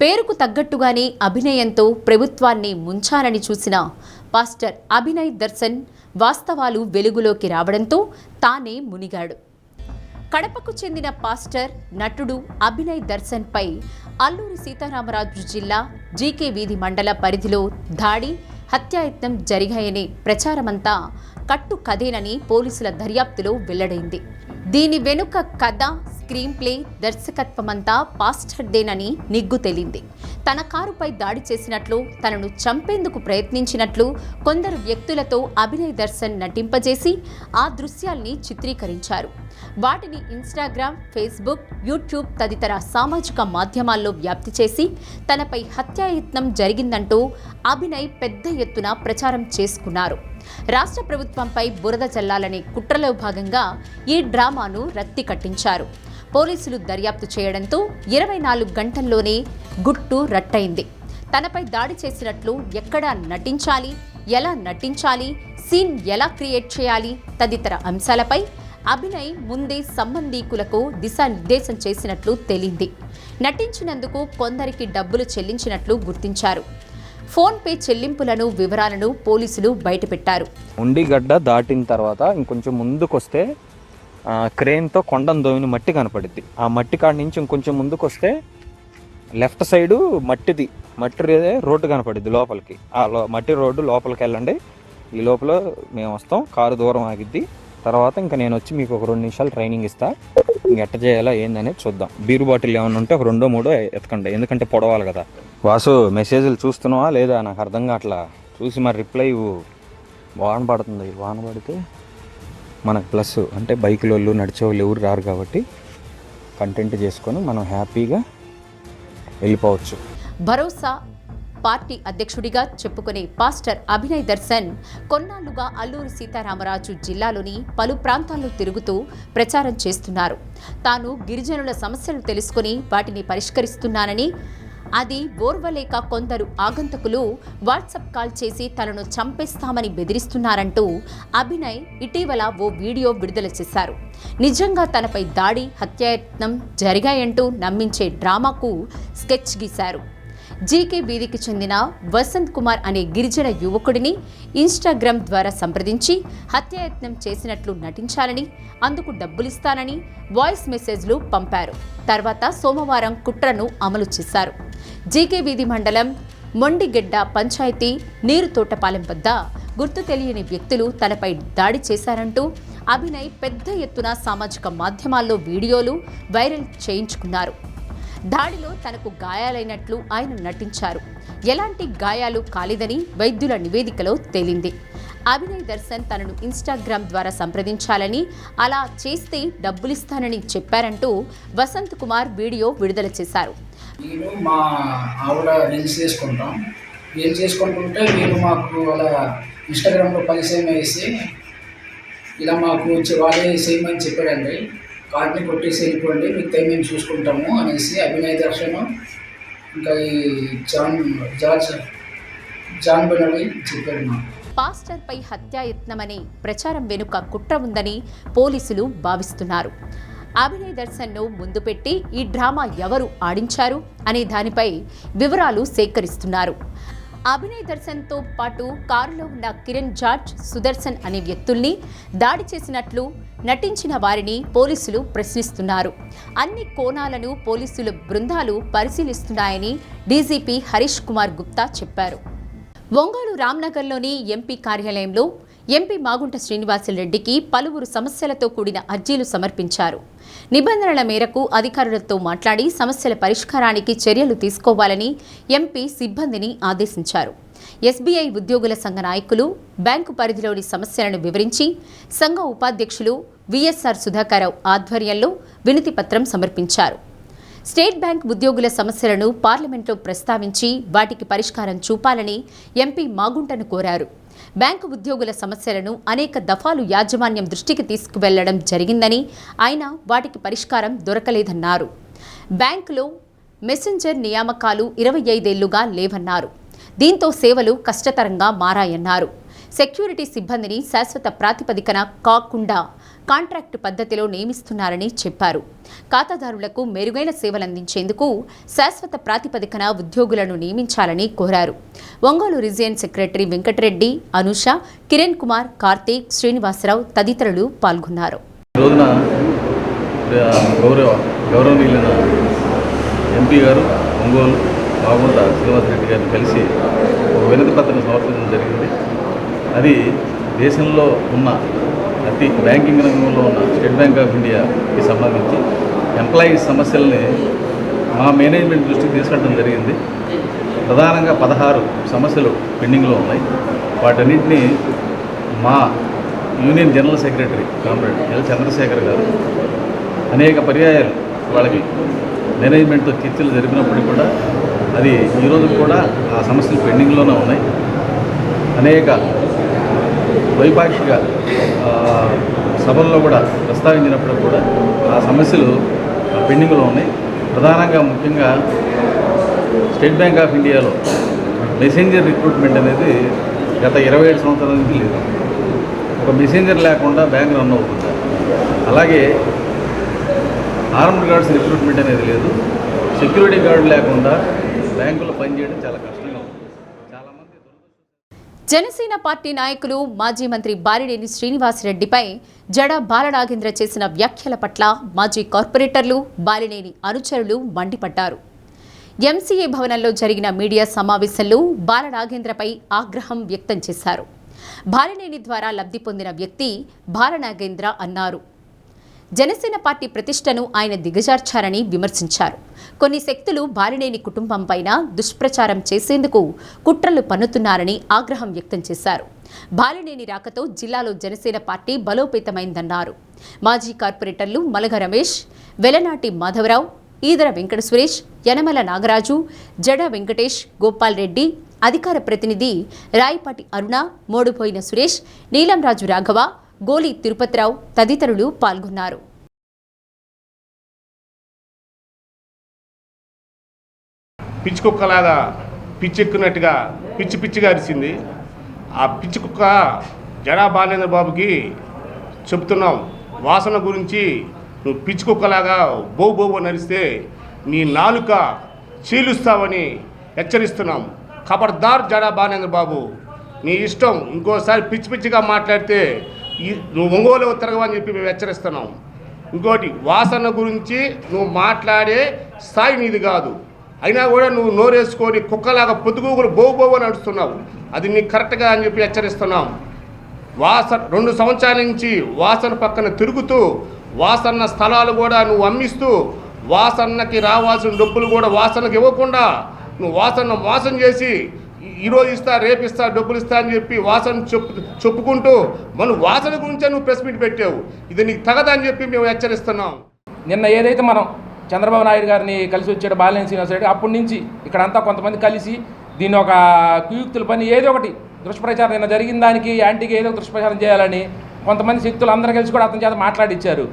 పేరుకు తగ్గట్టుగానే అభినయంతో ప్రభుత్వాన్ని ముంచాలని చూసిన పాస్టర్ అభినయ్ దర్శన్ వాస్తవాలు వెలుగులోకి రావడంతో తానే మునిగాడు. కడపకు చెందిన పాస్టర్ నటుడు అభినయ్ దర్శన్పై అల్లూరి సీతారామరాజు జిల్లా జీకే వీధి మండల పరిధిలో దాడి, హత్యాయత్నం జరిగాయనే ప్రచారమంతా కట్టు కథేనని పోలీసుల దర్యాప్తులో వెల్లడైంది. దీని వెనుక కథ, స్క్రీన్ ప్లే, దర్శకత్వమంతా పాస్టర్దేనని నిగ్గు తేలింది. తన కారుపై దాడి చేసినట్లు, తనను చంపేందుకు ప్రయత్నించినట్లు కొందరు వ్యక్తులతో అభినయ్ దర్శన్ నటింపజేసి ఆ దృశ్యాల్ని చిత్రీకరించారు. వాటిని ఇన్స్టాగ్రామ్, ఫేస్బుక్, యూట్యూబ్ తదితర సామాజిక మాధ్యమాల్లో వ్యాప్తి చేసి తనపై హత్యాయత్నం జరిగిందంటూ అభినయ్ పెద్ద ఎత్తున ప్రచారం చేసుకున్నారు. రాష్ట్ర ప్రభుత్వంపై బురద చల్లాలనే కుట్రలో భాగంగా ఈ డ్రామాను రక్తి కట్టించారు. పోలీసులు దర్యాప్తు చేయడంతో 24 గంటల్లోనే గుట్టు రట్టయింది. తనపై దాడి చేసినట్లు ఎక్కడా నటించాలి, ఎలా నటించాలి, సీన్ ఎలా క్రియేట్ చేయాలి తదితర అంశాలపై అభినయ్ ముందే సంబంధీకులకు దిశానిర్దేశం చేసినట్లు తేలింది. నటించినందుకు కొందరికి డబ్బులు చెల్లించినట్లు గుర్తించారు. ఫోన్పే చెల్లింపులను వివరాలను పోలీసులు బయటపెట్టారు. ఉండిగడ్డ దాటిన తర్వాత ఇంకొంచెం ముందుకొస్తే క్రేన్తో కొండను దోవిన మట్టి కనపడుద్ది. ఆ మట్టి కాడ నుంచి ఇంకొంచెం ముందుకొస్తే లెఫ్ట్ సైడు మట్టి రోడ్డు కనపడుద్ది లోపలికి. ఆ మట్టి రోడ్డు లోపలికి వెళ్ళండి. ఈ లోపల మేము వస్తాం, కారు దూరం ఆగిద్ది. తర్వాత ఇంకా నేను వచ్చి మీకు ఒక 2 నిమిషాలు ట్రైనింగ్ ఇస్తా, ఎట్ట చేయాలా ఏందనేది చూద్దాం. బీరు బాటిల్ ఏమైనా ఉంటే ఒక 2-3 ఎతకండి, ఎందుకంటే పొడవాలి కదా. వాసు మెసేజ్లు చూస్తున్నావా లేదా నాకు అర్థం కావట్లా. చూసి మరి రిప్లై వాన పడుతుంది. వాన పడితే మనకు ప్లస్, అంటే బైకుల వాళ్ళు నడిచే వాళ్ళు ఎవరు రారు కాబట్టి కంటెంట్ చేసుకొని మనం హ్యాపీగా వెళ్ళిపోవచ్చు. భరోసా పార్టీ అధ్యక్షుడిగా చెప్పుకునే పాస్టర్ అభినయ్ దర్శన్ కొన్నాళ్లుగా అల్లూరి సీతారామరాజు జిల్లాలోని పలు ప్రాంతాల్లో తిరుగుతూ ప్రచారం చేస్తున్నారు. తాను గిరిజనుల సమస్యలు తెలుసుకుని వాటిని పరిష్కరిస్తున్నానని, అది ఓర్వలేక కొందరు ఆగంతకులు వాట్సాప్ కాల్ చేసి తనను చంపేస్తామని బెదిరిస్తున్నారంటూ అభినయ్ ఇటీవల ఓ వీడియో విడుదల చేశారు. నిజంగా తనపై దాడి, హత్యాయత్నం జరిగాయంటూ నమ్మించే డ్రామాకు స్కెచ్ గీశారు. జీకే వీధికి చెందిన వసంత్ కుమార్ అనే గిరిజన యువకుడిని ఇన్స్టాగ్రామ్ ద్వారా సంప్రదించి హత్యాయత్నం చేసినట్లు నటించాలని, అందుకు డబ్బులిస్తానని వాయిస్ మెసేజ్లు పంపారు. తర్వాత సోమవారం కుట్రను అమలు చేశారు. జీకే వీధి మండలం మొండిగెడ్డ పంచాయతీ నీరుతోటపాలెం వద్ద గుర్తు తెలియని వ్యక్తులు తనపై దాడి చేశారంటూ అభినయ్ పెద్ద ఎత్తున సామాజిక మాధ్యమాల్లో వీడియోలు వైరల్ చేయించుకున్నారు. దాడిలో తనకు గాయాలైనట్లు ఆయన నటించారు. ఎలాంటి గాయాలు కాలేదని వైద్యుల నివేదికలో తేలింది. అభినయ్ దర్శన్ తనను ఇన్స్టాగ్రామ్ ద్వారా సంప్రదించాలని, అలా చేస్తే డబ్బులిస్తానని చెప్పారంటూ వసంత్ కుమార్ వీడియో విడుదల చేశారు. నేను మా ఆవిడ రీల్స్ చేసుకుంటాం. రీల్స్ చేసుకుంటుంటే వీళ్ళు మాకు అలా ఇన్స్టాగ్రామ్లో పరిచయం వేసి ఇలా మాకు వాళ్ళే చేయమని చెప్పాడండి. కార్డుని కొట్టేసి వెళ్ళిపోండి, మిగతా మేము చూసుకుంటాము అనేసి అభినయ్ దర్శన్ ఇంకా ఈ జాన్ బెనలి చెప్పాడు మాకు. పాస్టర్పై హత్యాయత్నమనే ప్రచారం వెనుక కుట్ర ఉందని పోలీసులు భావిస్తున్నారు. అభినయ్ దర్శన్ను ముందు పెట్టి ఈ డ్రామా ఎవరు ఆడించారు అనే దానిపై వివరాలు సేకరిస్తున్నారు. అభినయ్ దర్శన్తో పాటు కారులో ఉన్న కిరణ్ జార్జ్, సుదర్శన్ అనే వ్యక్తుల్ని దాడి చేసినట్లు నటించిన వారిని పోలీసులు ప్రశ్నిస్తున్నారు. అన్ని కోణాలను పోలీసుల బృందాలు పరిశీలిస్తున్నాయని డీజీపీ హరీష్ కుమార్ గుప్తా చెప్పారు. ఒంగోలు రామ్నగర్లోని ఎంపీ కార్యాలయంలో ఎంపీ మాగుంట శ్రీనివాసరెడ్డికి పలువురు సమస్యలతో కూడిన అర్జీలు సమర్పించారు. నిబంధనల మేరకు అధికారులతో మాట్లాడి సమస్యల పరిష్కారానికి చర్యలు తీసుకోవాలని ఎంపీ సిబ్బందిని ఆదేశించారు. ఎస్బీఐ ఉద్యోగుల సంఘ నాయకులు బ్యాంకు పరిధిలోని సమస్యలను వివరించి సంఘ ఉపాధ్యక్షులు విఎస్ఆర్ సుధాకరరావు ఆధ్వర్యంలో వినతి పత్రం సమర్పించారు. స్టేట్ బ్యాంక్ ఉద్యోగుల సమస్యలను పార్లమెంట్లో ప్రస్తావించి వాటికి పరిష్కారం చూపాలని ఎంపీ మాగుంటను కోరారు. బ్యాంకు ఉద్యోగుల సమస్యలను అనేక దఫాలు యాజమాన్యం దృష్టికి తీసుకువెళ్లడం జరిగిందని, అయినా వాటికి పరిష్కారం దొరకలేదన్నారు. బ్యాంకులో మెసెంజర్ నియామకాలు 25 ఏళ్లుగా లేవన్నారు. దీంతో సేవలు కష్టతరంగా మారాయన్నారు. సెక్యూరిటీ సిబ్బందిని శాశ్వత ప్రాతిపదికన కాకుండా కాంట్రాక్టు పద్ధతిలో నియమిస్తున్నారని చెప్పారు. ఖాతాదారులకు మెరుగైన సేవలందించేందుకు శాశ్వత ప్రాతిపదికన ఉద్యోగులను నియమించాలని కోరారు. ఒంగోలు రీజియన్ సెక్రటరీ వెంకటరెడ్డి, అనూష, కిరణ్ కుమార్, కార్తీక్, శ్రీనివాసరావు తదితరులు పాల్గొన్నారు. గౌరవనీయులైన ఎంపీ గారు ఒంగోలు మాగుంట శ్రీనివాసరెడ్డి గారిని కలిసి ఒక వినతి పత్రం సమర్పించడం జరిగింది. అది దేశంలో ఉన్న బ్యాంకింగ్ రంగంలో ఉన్న స్టేట్ బ్యాంక్ ఆఫ్ ఇండియాకి సంబంధించి ఎంప్లాయీస్ సమస్యల్ని మా మేనేజ్మెంట్ దృష్టికి తీసుకెళ్ళడం జరిగింది. ప్రధానంగా 16 సమస్యలు పెండింగ్లో ఉన్నాయి. వాటన్నింటినీ మా union general secretary comrade L Chandrasekhar గారు అనేక పర్యాయాలు వాళ్ళకి మేనేజ్మెంట్తో చర్చలు జరిపినప్పటికీ కూడా అది ఈరోజు కూడా ఆ సమస్యలు పెండింగ్లోనే ఉన్నాయి. అనేక ద్వైపాక్షిక సభల్లో కూడా ప్రస్తావించినప్పుడు కూడా ఆ సమస్యలు పెండింగ్లో ఉన్నాయి. ప్రధానంగా ముఖ్యంగా స్టేట్ బ్యాంక్ ఆఫ్ ఇండియాలో మెసెంజర్ రిక్రూట్మెంట్ అనేది గత 27 సంవత్సరాల నుంచి లేదు. ఒక మెసెంజర్ లేకుండా బ్యాంక్ రన్ అవుతుంది. అలాగే ఆర్మ్డ్ గార్డ్స్ రిక్రూట్మెంట్ అనేది లేదు. సెక్యూరిటీ గార్డు లేకుండా బ్యాంకులో పనిచేయడం చాలా కష్టంగా ఉంది. జనసేన పార్టీ నాయకులు మాజీ మంత్రి బాలినేని శ్రీనివాసరెడ్డిపై జడ బాలనాగేంద్ర చేసిన వ్యాఖ్యల పట్ల మాజీ కార్పొరేటర్లు, బాలినేని అనుచరులు మండిపడ్డారు. ఎంసీఏ భవనంలో జరిగిన మీడియా సమావేశంలో బాలనాగేంద్రపై ఆగ్రహం వ్యక్తం చేశారు. బాలినేని ద్వారా లబ్ధి పొందిన వ్యక్తి బాలనాగేంద్ర అన్నారు. జనసేన పార్టీ ప్రతిష్టను ఆయన దిగజార్చారని విమర్శించారు. కొన్ని శక్తులు బాలినేని కుటుంబంపైన దుష్ప్రచారం చేసేందుకు కుట్రలు పన్నుతున్నారని ఆగ్రహం వ్యక్తం చేశారు. బాలినేని రాకతో జిల్లాలో జనసేన పార్టీ బలోపేతమైందన్నారు. మాజీ కార్పొరేటర్లు మలగ రమేష్, వెలనాటి మాధవరావు, ఈదర వెంకట సురేష్, యనమల నాగరాజు, జడ వెంకటేష్, గోపాల్ రెడ్డి, అధికార ప్రతినిధి రాయపాటి అరుణ, మోడుపోయిన సురేష్, నీలంరాజు రాఘవ, గోలి తిరుపతిరావు తదితరులు పాల్గొన్నారు. పిచ్చి కుక్కలాగా పిచ్చెక్కినట్టుగా పిచ్చిగా అరిచింది. ఆ పిచ్చి కుక్క జడా బాలేంద్ర బాబుకి చెప్తున్నాం, వాసన గురించి నువ్వు పిచ్చి కుక్కలాగా బోవు నరిస్తే నీ నాలుక చీలుస్తావని హెచ్చరిస్తున్నాం. ఖబర్దార్ జడా బాలేంద్ర బాబు, నీ ఇష్టం. ఇంకోసారి పిచ్చి పిచ్చిగా మాట్లాడితే నువ్వు ఒంగోలు తిరగవని చెప్పి మేము హెచ్చరిస్తున్నాం. ఇంకోటి, వాసన గురించి నువ్వు మాట్లాడే స్థాయి నీది కాదు. అయినా కూడా నువ్వు నోరేసుకొని కుక్కలాగా పొద్దుగూకులు బోవు అని నడుస్తున్నావు. అది నీకు కరెక్ట్గా అని చెప్పి హెచ్చరిస్తున్నాం. 2 సంవత్సరాల నుంచి వాసన పక్కన తిరుగుతూ వాసన్న స్థలాలు కూడా నువ్వు అమ్మిస్తూ వాసన్నకి రావాల్సిన డబ్బులు కూడా వాసనకి ఇవ్వకుండా నువ్వు వాసన మోసం చేసి ఈరోజు ఇస్తా రేపు ఇస్తా డబ్బులు ఇస్తా అని చెప్పి వాసన చెప్పుకుంటూ మనం వాసన గురించే నువ్వు ప్రెస్ మీట్ పెట్టావు. ఇది నీకు తగదని చెప్పి మేము హెచ్చరిస్తున్నాం. నిన్న ఏదైతే మనం చంద్రబాబు నాయుడు గారిని కలిసి వచ్చాడు బాలినేని శ్రీనివాస్ రెడ్డి, అప్పటి నుంచి ఇక్కడంతా కొంతమంది కలిసి దీన్ని ఒక కుయుక్తుల పని ఏదో ఒకటి దుష్ప్రచారం నిన్న జరిగిన దానికి యాంటీగా ఏదో దుష్ప్రచారం చేయాలని కొంతమంది శక్తులు అందరూ కలిసి కూడా అతని చేత మాట్లాడిచ్చారు.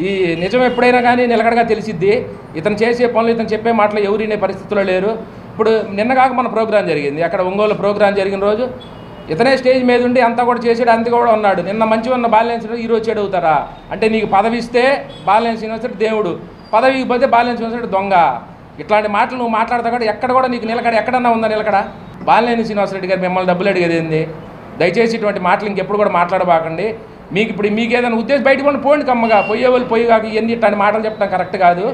ఈ నిజం ఎప్పుడైనా కానీ నిలకడగా తెలిసిద్ది. ఇతను చేసే పనులు ఇతను చెప్పే మాటలు ఎవరు వినే పరిస్థితుల్లో లేరు. ఇప్పుడు నిన్న కాక మన ప్రోగ్రాం జరిగింది, అక్కడ ఒంగోలు ప్రోగ్రాం జరిగిన రోజు ఇతనే స్టేజ్ మీద ఉండి అంతా కూడా చేసాడు, అంత కూడా ఉన్నాడు. నిన్న మంచిగా ఉన్న బాలినేని శ్రీనివాస్ ఈరోజు చెడు అవుతారా? అంటే నీకు పదవి ఇస్తే బాలినేని శ్రీనివాస్ రెడ్డి దేవుడు, పదవికి పోతే బాలినేని శ్రీనివాస్ రెడ్డి దొంగ. ఇట్లాంటి మాటలు నువ్వు మాట్లాడతా కూడా ఎక్కడ కూడా నీకు నిలకడ ఎక్కడన్నా ఉందా నిలకడ? బాలినేని శ్రీనివాస్ రెడ్డి గారు మిమ్మల్ని డబ్బులు అడిగేది ఏంది? దయచేసి ఇటువంటి మాటలు ఇంకెప్పుడు కూడా మాట్లాడబాకండి. ఇప్పుడు మీకు ఏదైనా ఉద్దేశం బయటకు పోండి, కమ్మగా పోయే వాళ్ళు పోయి కాక ఇవన్నీ ఇట్లాంటి మాటలు చెప్పడం కరెక్ట్ కాదు.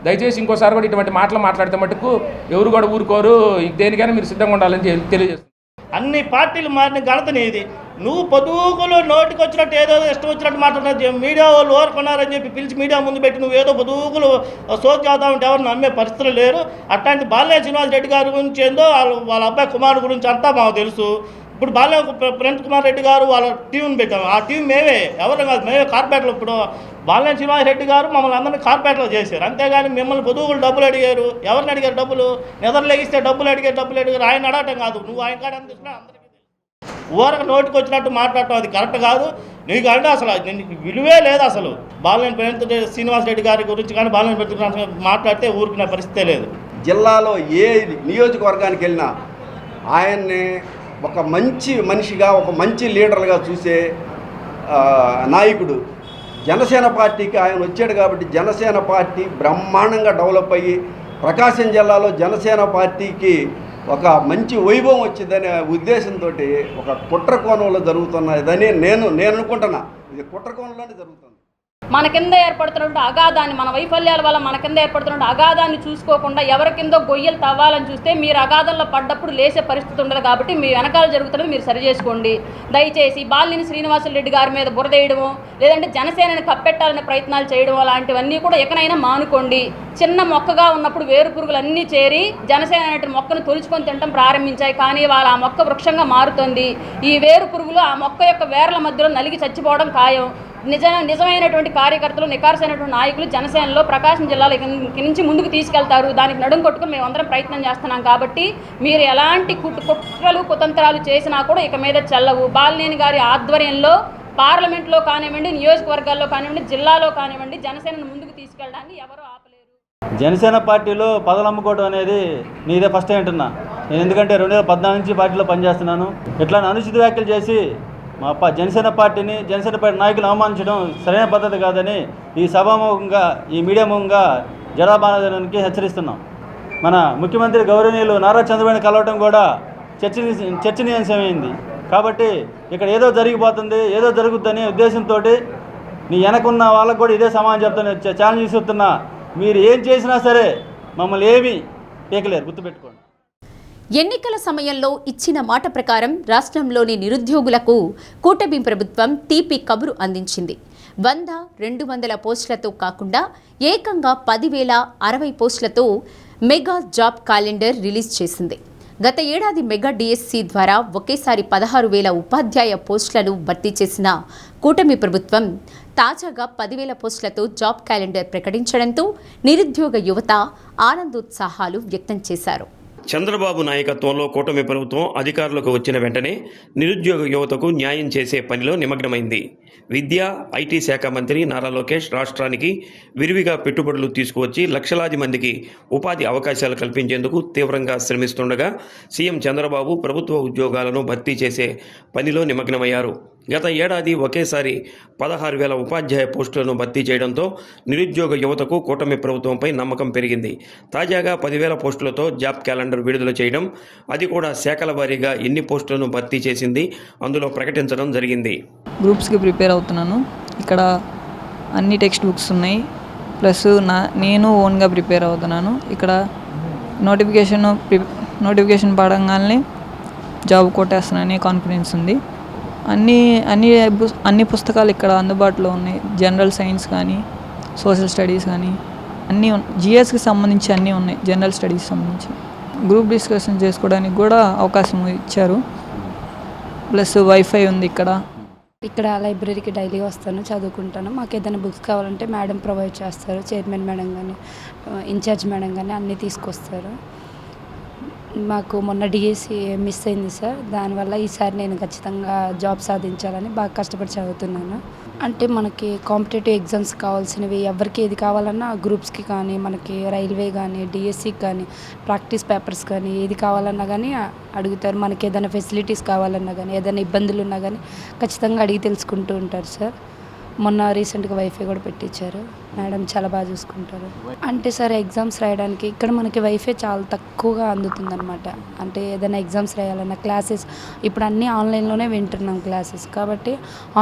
దయచేసి ఇంకోసారి కూడా ఇటువంటి మాటలు మాట్లాడితే మటుకు ఎవరు కూడా ఊరుకోరు. దేనికైనా మీరు సిద్ధంగా ఉండాలని తెలియజేస్తుంది. అన్ని పార్టీలు మారిన ఘనత నీది. నువ్వు పొదుగులు నోటికి వచ్చినట్టు ఏదో ఇష్టం వచ్చినట్టు మాట్లాడిన మీడియా వాళ్ళు ఓరుకున్నారని చెప్పి పిలిచి మీడియా ముందు పెట్టి నువ్వు ఏదో పొదుగులు సోది చేద్దాం ఉంటే ఎవరు నమ్మే పరిస్థితులు లేరు. అట్లాంటి బాలినేని శ్రీనివాస్ రెడ్డి గారి గురించి ఏందో వాళ్ళ అబ్బాయి కుమారుడు గురించి అంతా మాకు తెలుసు. ఇప్పుడు ప్రణత్ కుమార్ రెడ్డి గారు వాళ్ళ టీంని పెట్టాము. ఆ టీం మేమే, ఎవరు కాదు, మేమే కార్పొరేట్లో. ఇప్పుడు బాలినేని శ్రీనివాస్ రెడ్డి గారు మమ్మల్ని అందరినీ కార్పొరేట్లో చేశారు. అంతేగాని మిమ్మల్ని పొదుగులు డబ్బులు అడిగారు. ఎవరిని అడిగారు డబ్బులు? నిద్రలేగిస్తే డబ్బులు అడిగారు. ఆయన అడగటం కాదు, నువ్వు ఆయన కాడ ఎంత తీసుకున్నా అందరికీ ఊరక నోటికి వచ్చినట్టు మాట్లాడటం అది కరెక్ట్ కాదు. నీకు అంటే అసలు నీకు విలువే లేదు. అసలు బాలినేని ప్రణత్ శ్రీనివాస్ రెడ్డి గారి గురించి కానీ బాలినేని మాట్లాడితే ఊరుకునే పరిస్థితే లేదు. జిల్లాలో ఏ నియోజకవర్గానికి వెళ్ళినా ఆయన్ని ఒక మంచి మనిషిగా, ఒక మంచి లీడర్గా చూసే నాయకుడు. జనసేన పార్టీకి ఆయన వచ్చాడు కాబట్టి జనసేన పార్టీ బ్రహ్మాండంగా డెవలప్ అయ్యి ప్రకాశం జిల్లాలో జనసేన పార్టీకి ఒక మంచి వైభవం వచ్చిందనే ఉద్దేశంతో ఒక కుట్ర కోణంలో జరుగుతున్నదని నేను అనుకుంటున్నా. ఇది కుట్ర కోణంలోనే జరుగుతుంది. మన కింద ఏర్పడుతున్నటువంటి అగాధాన్ని, మన వైఫల్యాల వల్ల మన కింద ఏర్పడుతున్న అగాధాన్ని చూసుకోకుండా ఎవరి కిందో గొయ్యలు తవ్వాలని చూస్తే మీరు అగాధంలో పడ్డప్పుడు లేసే పరిస్థితి ఉండదు. కాబట్టి మీ వెనకాల జరుగుతున్నది మీరు సరి చేసుకోండి. దయచేసి బాలినేని శ్రీనివాసరెడ్డి గారి మీద బురదేయడమో లేదంటే జనసేనని కప్పెట్టాలనే ప్రయత్నాలు చేయడం అలాంటివన్నీ కూడా ఎకనైనా మానుకోండి. చిన్న మొక్కగా ఉన్నప్పుడు వేరు పురుగులు అన్నీ చేరి జనసేన అనే మొక్కను తొలుచుకొని తినడం ప్రారంభించాయి. కానీ వాళ్ళ ఆ మొక్క వృక్షంగా మారుతుంది. ఈ వేరు పురుగులు ఆ మొక్క యొక్క వేర్ల మధ్యలో నలిగి చచ్చిపోవడం ఖాయం. నిజమైనటువంటి కార్యకర్తలు, నికార్సైనటువంటి నాయకులు జనసేనలో ప్రకాశం జిల్లాలో నుంచి ముందుకు తీసుకెళ్తారు. దానికి నడుం కొట్టుకుని మేము అందరం ప్రయత్నం చేస్తున్నాం. కాబట్టి మీరు ఎలాంటి కుట్రలు కుతంత్రాలు చేసినా కూడా ఇక మీద చెల్లవు. బాలినేని గారి ఆధ్వర్యంలో పార్లమెంట్లో కానివ్వండి, నియోజకవర్గాల్లో కానివ్వండి, జిల్లాలో కానివ్వండి జనసేనను ముందుకు తీసుకెళ్ళడాన్ని ఎవరు ఆపలేరు. జనసేన పార్టీలో పదవులు అమ్ముకోవడం అనేది నీదే ఫస్ట్ టైం అంటున్నా నేను. ఎందుకంటే 2014 నుంచి పార్టీలో పనిచేస్తున్నాను. ఇట్లా అనుచిత వ్యాఖ్యలు చేసి మా జనసేన పార్టీని, జనసేన పార్టీ నాయకులు అవమానించడం సరైన పద్ధతి కాదని ఈ సభాముఖంగా, ఈ మీడియా ముఖంగా జనాభానికి హెచ్చరిస్తున్నాం. మన ముఖ్యమంత్రి గౌరవనీయులు నారా చంద్రబాబు కలవటం కూడా చర్చనీయాంశమైంది. కాబట్టి ఇక్కడ ఏదో జరిగిపోతుంది, ఏదో జరుగుతుందనే ఉద్దేశంతో నీ వెనకున్న వాళ్ళకు కూడా ఇదే సమాధానం చెప్తాను. ఛాలెంజ్ ఇస్తున్నా, మీరు ఏం చేసినా సరే మమ్మల్ని ఏమీ పీకలేరు, గుర్తుపెట్టుకోండి. ఎన్నికల సమయంలో ఇచ్చిన మాట ప్రకారం రాష్ట్రంలోని నిరుద్యోగులకు కూటమి ప్రభుత్వం తీపి కబురు అందించింది. 100, 200 పోస్టులతో కాకుండా ఏకంగా 10,060 పోస్టులతో మెగా జాబ్ క్యాలెండర్ రిలీజ్ చేసింది. గత ఏడాది మెగా డిఎస్సి ద్వారా ఒకేసారి 16,000 ఉపాధ్యాయ పోస్టులను భర్తీ చేసిన కూటమి ప్రభుత్వం తాజాగా 10,000 పోస్టులతో జాబ్ క్యాలెండర్ ప్రకటించడంతో నిరుద్యోగ యువత ఆనందోత్సాహాలు వ్యక్తం చేశారు. చంద్రబాబు నాయకత్వంలో కూటమి ప్రభుత్వం అధికారులకు వచ్చిన వెంటనే నిరుద్యోగ యువతకు న్యాయం చేసే పనిలో నిమగ్నమైంది. విద్యా, ఐటీ శాఖ మంత్రి నారా లోకేష్ రాష్ట్రానికి విరివిగా పెట్టుబడులు తీసుకువచ్చి లక్షలాది మందికి ఉపాధి అవకాశాలు కల్పించేందుకు తీవ్రంగా శ్రమిస్తుండగా సీఎం చంద్రబాబు ప్రభుత్వ ఉద్యోగాలను భర్తీ చేసే పనిలో నిమగ్నమయ్యారు. గత ఏడాది ఒకేసారి 16,000 ఉపాధ్యాయ పోస్టులను భర్తీ చేయడంతో నిరుద్యోగ యువతకు కూటమి ప్రభుత్వంపై నమ్మకం పెరిగింది. తాజాగా 10,000 పోస్టులతో జాబ్ క్యాలెండర్ విడుదల చేయడం, అది కూడా శాఖల వారీగా ఎన్ని పోస్టులను భర్తీ చేసింది అందులో ప్రకటించడం జరిగింది. గ్రూప్స్కి ప్రిపేర్ అవుతున్నాను. ఇక్కడ అన్ని టెక్స్ట్ బుక్స్ ఉన్నాయి. ప్లస్ నేను ఓన్గా ప్రిపేర్ అవుతున్నాను. ఇక్కడ నోటిఫికేషన్ పడంగానే జాబ్ కొట్టేస్తానని కాన్ఫిడెన్స్ ఉంది. అన్ని పుస్తకాలు ఇక్కడ అందుబాటులో ఉన్నాయి. జనరల్ సైన్స్ కానీ, సోషల్ స్టడీస్ కానీ అన్నీ జిఎస్కి సంబంధించి అన్నీ ఉన్నాయి. జనరల్ స్టడీస్ సంబంధించి గ్రూప్ డిస్కషన్ చేసుకోవడానికి కూడా అవకాశం ఇచ్చారు. ప్లస్ వైఫై ఉంది ఇక్కడ లైబ్రరీకి డైలీ వస్తాను, చదువుకుంటాను. మాకు ఏదైనా బుక్స్ కావాలంటే మేడం ప్రొవైడ్ చేస్తారు. చైర్మన్ మేడం కానీ, ఇన్ఛార్జ్ మేడం కానీ అన్నీ తీసుకొస్తారు. మాకు మొన్న డిఎస్సి మిస్ అయింది సార్. దానివల్ల ఈసారి నేను ఖచ్చితంగా జాబ్ సాధించాలని బాగా కష్టపడి చదువుతున్నాను. అంటే మనకి కాంపిటేటివ్ ఎగ్జామ్స్ కావాల్సినవి ఎవరికి ఏది కావాలన్నా గ్రూప్స్కి కానీ, మనకి రైల్వే కానీ, డిఎస్సికి కానీ, ప్రాక్టీస్ పేపర్స్ కానీ ఏది కావాలన్నా కానీ అడుగుతారు. మనకి ఏదైనా ఫెసిలిటీస్ కావాలన్నా కానీ, ఏదైనా ఇబ్బందులు ఉన్నా కానీ ఖచ్చితంగా అడిగి తెలుసుకుంటూ ఉంటారు సార్. మొన్న రీసెంట్గా వైఫై కూడా పెట్టించారు మేడం, చాలా బాగా చూసుకుంటారు. అంటే సార్ ఎగ్జామ్స్ రాయడానికి ఇక్కడ మనకి వైఫై చాలా తక్కువగా అందుతుందన్నమాట. అంటే ఏదైనా ఎగ్జామ్స్ రాయాలన్నా క్లాసెస్ ఇప్పుడు అన్నీ ఆన్లైన్లోనే వింటున్నాం క్లాసెస్. కాబట్టి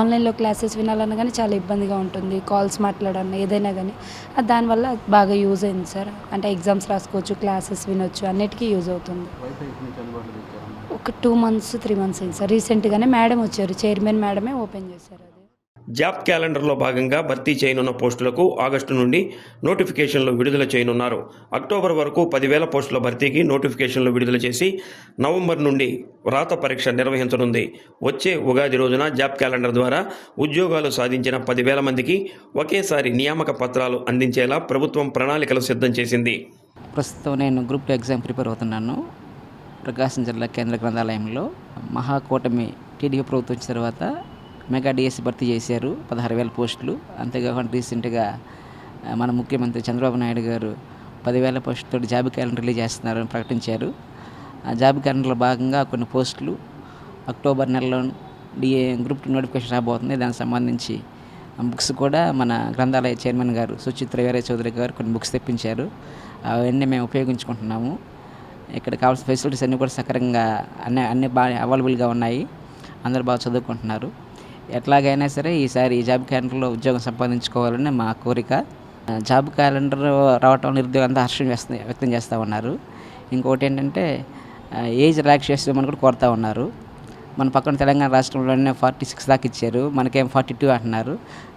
ఆన్లైన్లో క్లాసెస్ వినాలన్నా కానీ చాలా ఇబ్బందిగా ఉంటుంది. కాల్స్ మాట్లాడాలన్నా ఏదైనా కానీ దానివల్ల బాగా యూజ్ అయింది సార్. అంటే ఎగ్జామ్స్ రాసుకోవచ్చు, క్లాసెస్ వినొచ్చు, అన్నిటికీ యూజ్ అవుతుంది. ఒక 2 months 3 months అయింది సార్. రీసెంట్గానే మేడం వచ్చారు, చైర్మన్ మేడమే ఓపెన్ చేశారు. జాబ్ క్యాలెండర్లో భాగంగా భర్తీ చేయనున్న పోస్టులకు ఆగస్టు నుండి నోటిఫికేషన్లు విడుదల చేయనున్నారు. అక్టోబర్ వరకు 10,000 పోస్టుల భర్తీకి నోటిఫికేషన్లు విడుదల చేసి నవంబర్ నుండి వ్రాత పరీక్ష నిర్వహించనుంది. వచ్చే ఉగాది రోజున జాబ్ క్యాలెండర్ ద్వారా ఉద్యోగాలు సాధించిన 10,000 మందికి ఒకేసారి నియామక పత్రాలు అందించేలా ప్రభుత్వం ప్రణాళికలు సిద్ధం చేసింది. ప్రస్తుతం నేను గ్రూప్ 2 ఎగ్జామ్ ప్రిపేర్ అవుతున్నాను. ప్రకాశం జిల్లా కేంద్ర గ్రంథాలయంలో మహాకూటమి టీడీపీ ప్రభుత్వం వచ్చిన తర్వాత మెగా డిఎస్సి భర్తీ చేశారు 16,000 పోస్టులు. అంతేకాకుండా రీసెంట్గా మన ముఖ్యమంత్రి చంద్రబాబు నాయుడు గారు 10,000 పోస్టులతో జాబ్ క్యాలెండర్ రిలీజ్ చేస్తున్నారని ప్రకటించారు. ఆ జాబ్ క్యాలెండర్లో భాగంగా కొన్ని పోస్టులు అక్టోబర్ నెలలో గ్రూప్ 2 నోటిఫికేషన్ రాబోతుంది. దానికి సంబంధించి బుక్స్ కూడా మన గ్రంథాలయ చైర్మన్ గారు సుచిత్ర వీరయ్య చౌదరి గారు కొన్ని బుక్స్ తెప్పించారు. అవన్నీ మేము ఉపయోగించుకుంటున్నాము. ఇక్కడ కావాల్సిన ఫెసిలిటీస్ అన్నీ కూడా సక్రమంగా అన్నీ బాగా అవైలబుల్గా ఉన్నాయి. అందరూ బాగా చదువుకుంటున్నారు. ఎట్లాగైనా సరే ఈసారి ఈ జాబ్ క్యాలెండర్లో ఉద్యోగం సంపాదించుకోవాలని మా కోరిక. జాబ్ క్యాలెండర్ రావటం నిరుద్యోగం అంతా హర్షం వ్యక్తం చేస్తూ ఉన్నారు. ఇంకొకటి ఏంటంటే ఏజ్ రిలాక్సేషన్ చేయమని కూడా కోరుతూ ఉన్నారు. మన పక్కన తెలంగాణ రాష్ట్రంలోనే 46 దాకా ఇచ్చారు, మనకేం 42 అంటున్నారు.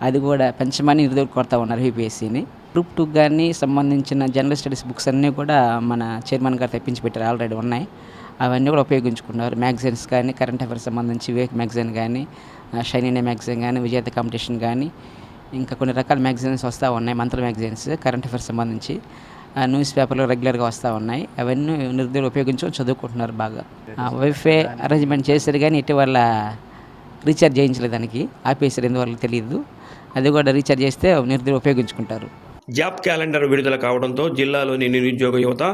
అది కూడా పెంచమని నిరుద్యోగులు కోరుతూ ఉన్నారు యూపీఎస్సీని. గ్రూప్ 2 కానీ సంబంధించిన జనరల్ స్టడీస్ బుక్స్ అన్నీ కూడా మన చైర్మన్ గారు తెప్పించి పెట్టారు, ఆల్రెడీ ఉన్నాయి. అవన్నీ కూడా ఉపయోగించుకున్నారు. మ్యాగజైన్స్ కానీ, కరెంట్ అఫైర్స్ సంబంధించి వివేక్ మ్యాగజైన్ కానీ, షైన్ ఇండియా మ్యాగజైన్ కానీ, విజేత కాంపిటీషన్ కానీ, ఇంకా కొన్ని రకాల మ్యాగజైన్స్ వస్తూ ఉన్నాయి. మంత్లీ మ్యాగజైన్స్ కరెంట్ అఫైర్స్ సంబంధించి న్యూస్ పేపర్లు రెగ్యులర్గా వస్తూ ఉన్నాయి. అవన్నీ నిరుద్యోగులు ఉపయోగించుకొని చదువుకుంటున్నారు బాగా. వైఫై అరేంజ్మెంట్ చేశారు కానీ ఇటీవల రీఛార్జ్ చేయించలేదు, దానికి ఆపేసారు, ఎందువల్ల తెలియదు. అది కూడా రీఛార్జ్ చేస్తే నిరుద్యోగులు ఉపయోగించుకుంటారు. జాబ్ క్యాలెండర్ విడుదల కావడంతో జిల్లాలోని నిరుద్యోగ యువత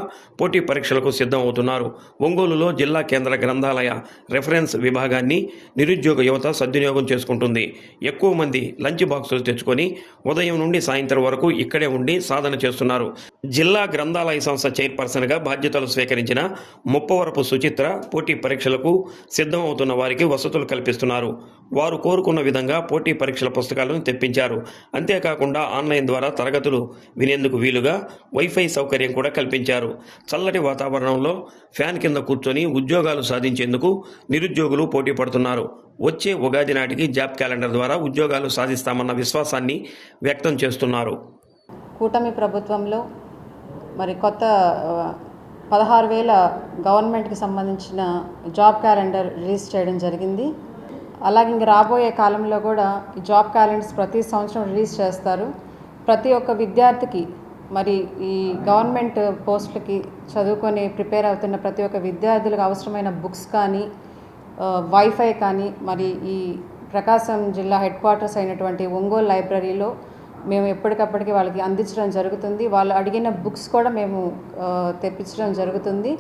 పోటీ పరీక్షలకు సిద్ధం అవుతున్నారు. ఒంగోలులో జిల్లా కేంద్ర గ్రంథాలయ రెఫరెన్స్ విభాగాన్ని నిరుద్యోగ యువత సద్వినియోగం చేసుకుంటుంది. ఎక్కువ మంది లంచ్ బాక్సులు తెచ్చుకొని ఉదయం నుండి సాయంత్రం వరకు ఇక్కడే ఉండి సాధన చేస్తున్నారు. జిల్లా గ్రంథాలయ సంస్థ చైర్పర్సన్గా బాధ్యతలు స్వీకరించిన ముప్పవరపు సుచిత్ర పోటీ పరీక్షలకు సిద్ధం అవుతున్న వారికి వసతులు కల్పిస్తున్నారు. వారు కోరుకున్న విధంగా పోటీ పరీక్షల పుస్తకాలను తెప్పించారు. అంతేకాకుండా ఆన్లైన్ ద్వారా తరగతులు వినేందుకు వీలుగా వైఫై సౌకర్యం కూడా కల్పించారు. చల్లటి వాతావరణంలో ఫ్యాన్ కింద కూర్చొని ఉద్యోగాలు సాధించేందుకు నిరుద్యోగులు పోటీ పడుతున్నారు. వచ్చే ఉగాది నాటికి జాబ్ క్యాలెండర్ ద్వారా ఉద్యోగాలు సాధిస్తామన్న విశ్వాసాన్ని వ్యక్తం చేస్తున్నారు. కూటమి ప్రభుత్వంలో మరి కొత్త 16,000 గవర్నమెంట్కి సంబంధించిన జాబ్ క్యాలెండర్ రిలీజ్ చేయడం జరిగింది. అలాగే ఇంక రాబోయే కాలంలో కూడా ఈ జాబ్ క్యాలెండర్స్ ప్రతి సంవత్సరం రిలీజ్ చేస్తారు. ప్రతి ఒక్క విద్యార్థికి మరి ఈ గవర్నమెంట్ పోస్టులకి చదువుకొని ప్రిపేర్ అవుతున్న ప్రతి ఒక్క విద్యార్థులకు అవసరమైన బుక్స్ కానీ, వైఫై కానీ మరి ఈ ప్రకాశం జిల్లా హెడ్ క్వార్టర్స్ అయినటువంటి ఒంగోలు లైబ్రరీలో మేము ఎప్పటికప్పటికి వాళ్ళకి అందించడం జరుగుతుంది. వాళ్ళు అడిగిన బుక్స్ కూడా మేము తెప్పించడం జరుగుతుంది.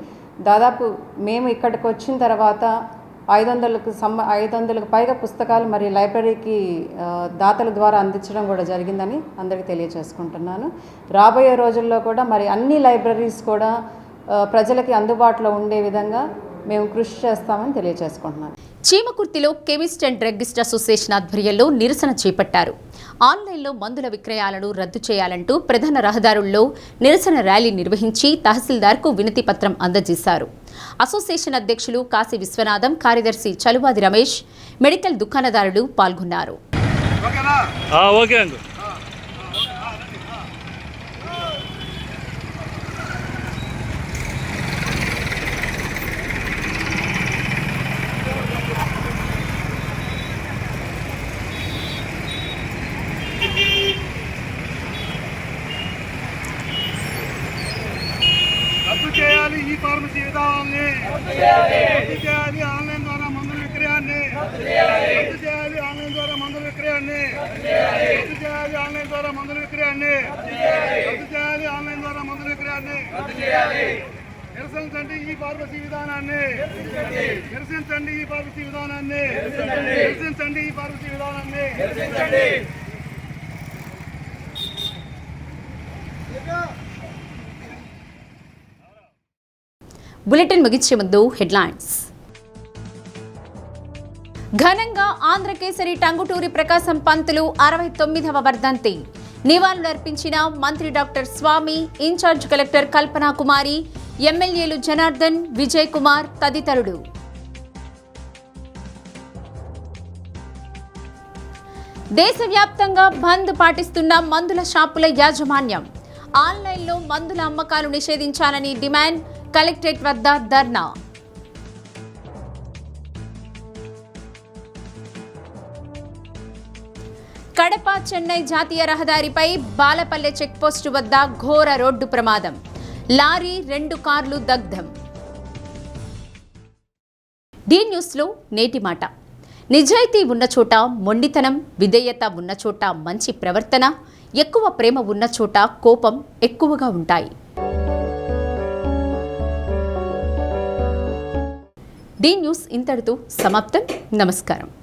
దాదాపు మేము ఇక్కడికి వచ్చిన తర్వాత 500కు పైగా పుస్తకాలు మరి లైబ్రరీకి దాతల ద్వారా అందించడం కూడా జరిగిందని అందరికీ తెలియజేసుకుంటున్నాను. రాబోయే రోజుల్లో కూడా మరి అన్ని లైబ్రరీస్ కూడా ప్రజలకి అందుబాటులో ఉండే విధంగా మేము కృషి చేస్తామని తెలియజేసుకుంటున్నాను. చీమకుర్తిలో కెమిస్ట్ అండ్ డ్రగ్గిస్ట్ అసోసియేషన్ ఆధ్వర్యంలో నిరసన చేపట్టారు. ఆన్లైన్లో మందుల విక్రయాలను రద్దు చేయాలంటూ ప్రధాన రహదారుల్లో నిరసన ర్యాలీ నిర్వహించి తహసీల్దార్కు వినతి పత్రం అందజేశారు. అసోసియేషన్ అధ్యక్షులు కాశీ విశ్వనాథం, కార్యదర్శి చలువాది రమేష్, మెడికల్ దుకాణదారులు పాల్గొన్నారు. చేయాలి ఈ ఫార్మసీ విధానాన్ని, రద్దు చేయాలి ఆన్లైన్ ద్వారా మందుల విక్రయాన్ని, రద్దు చేయాలి ఆన్లైన్ ద్వారా మందుల విక్రయాన్ని, రద్దు చేయాలి ఆన్లైన్ ద్వారా మందుల విక్రయాన్ని, రద్దు చేయాలి ఆన్లైన్ ద్వారా మందుల విక్రయాన్ని. నిరసించండి ఈ ఫార్మసీ విధానాన్ని, నిరసించండి ఈ ఫార్మసీ విధానాన్ని, నిరసించండి ఈ ఫార్మసీ విధానాన్ని. బులెటిన్ ముగించే ముందు హెడ్లైన్స్. ఘనంగా ఆంధ్రకేసరి టంగుటూరి ప్రకాశం పంతులు 69వ వర్ధంతి. నివాళులర్పించిన మంత్రి డాక్టర్ స్వామి, ఇన్ఛార్జ్ కలెక్టర్ కల్పనా కుమారి, ఎమ్మెల్యేలు జనార్దన్, విజయ్ కుమార్ తదితరులు. దేశవ్యాప్తంగా బంద్ పాటిస్తున్న మందుల షాపుల యాజమాన్యం. ఆన్లైన్లో మందుల అమ్మకాలు నిషేధించాలని డిమాండ్, కలెక్టరేట్ వద్ద ధర్నా. కడప చెన్నై జాతీయ రహదారిపై బాలపల్లె చెక్పోస్టు వద్ద ఘోర రోడ్డు ప్రమాదం. లారీ, 2 కార్లు దగ్ధం. డి న్యూస్లో నేటి మాట. నిజాయితీ ఉన్న చోట మొండితనం, విధేయత ఉన్న చోట మంచి ప్రవర్తన, ఎక్కువ ప్రేమ ఉన్న చోట కోపం ఎక్కువగా ఉంటాయి. డి న్యూస్ ఇంతటితో సమాప్తం. నమస్కారం.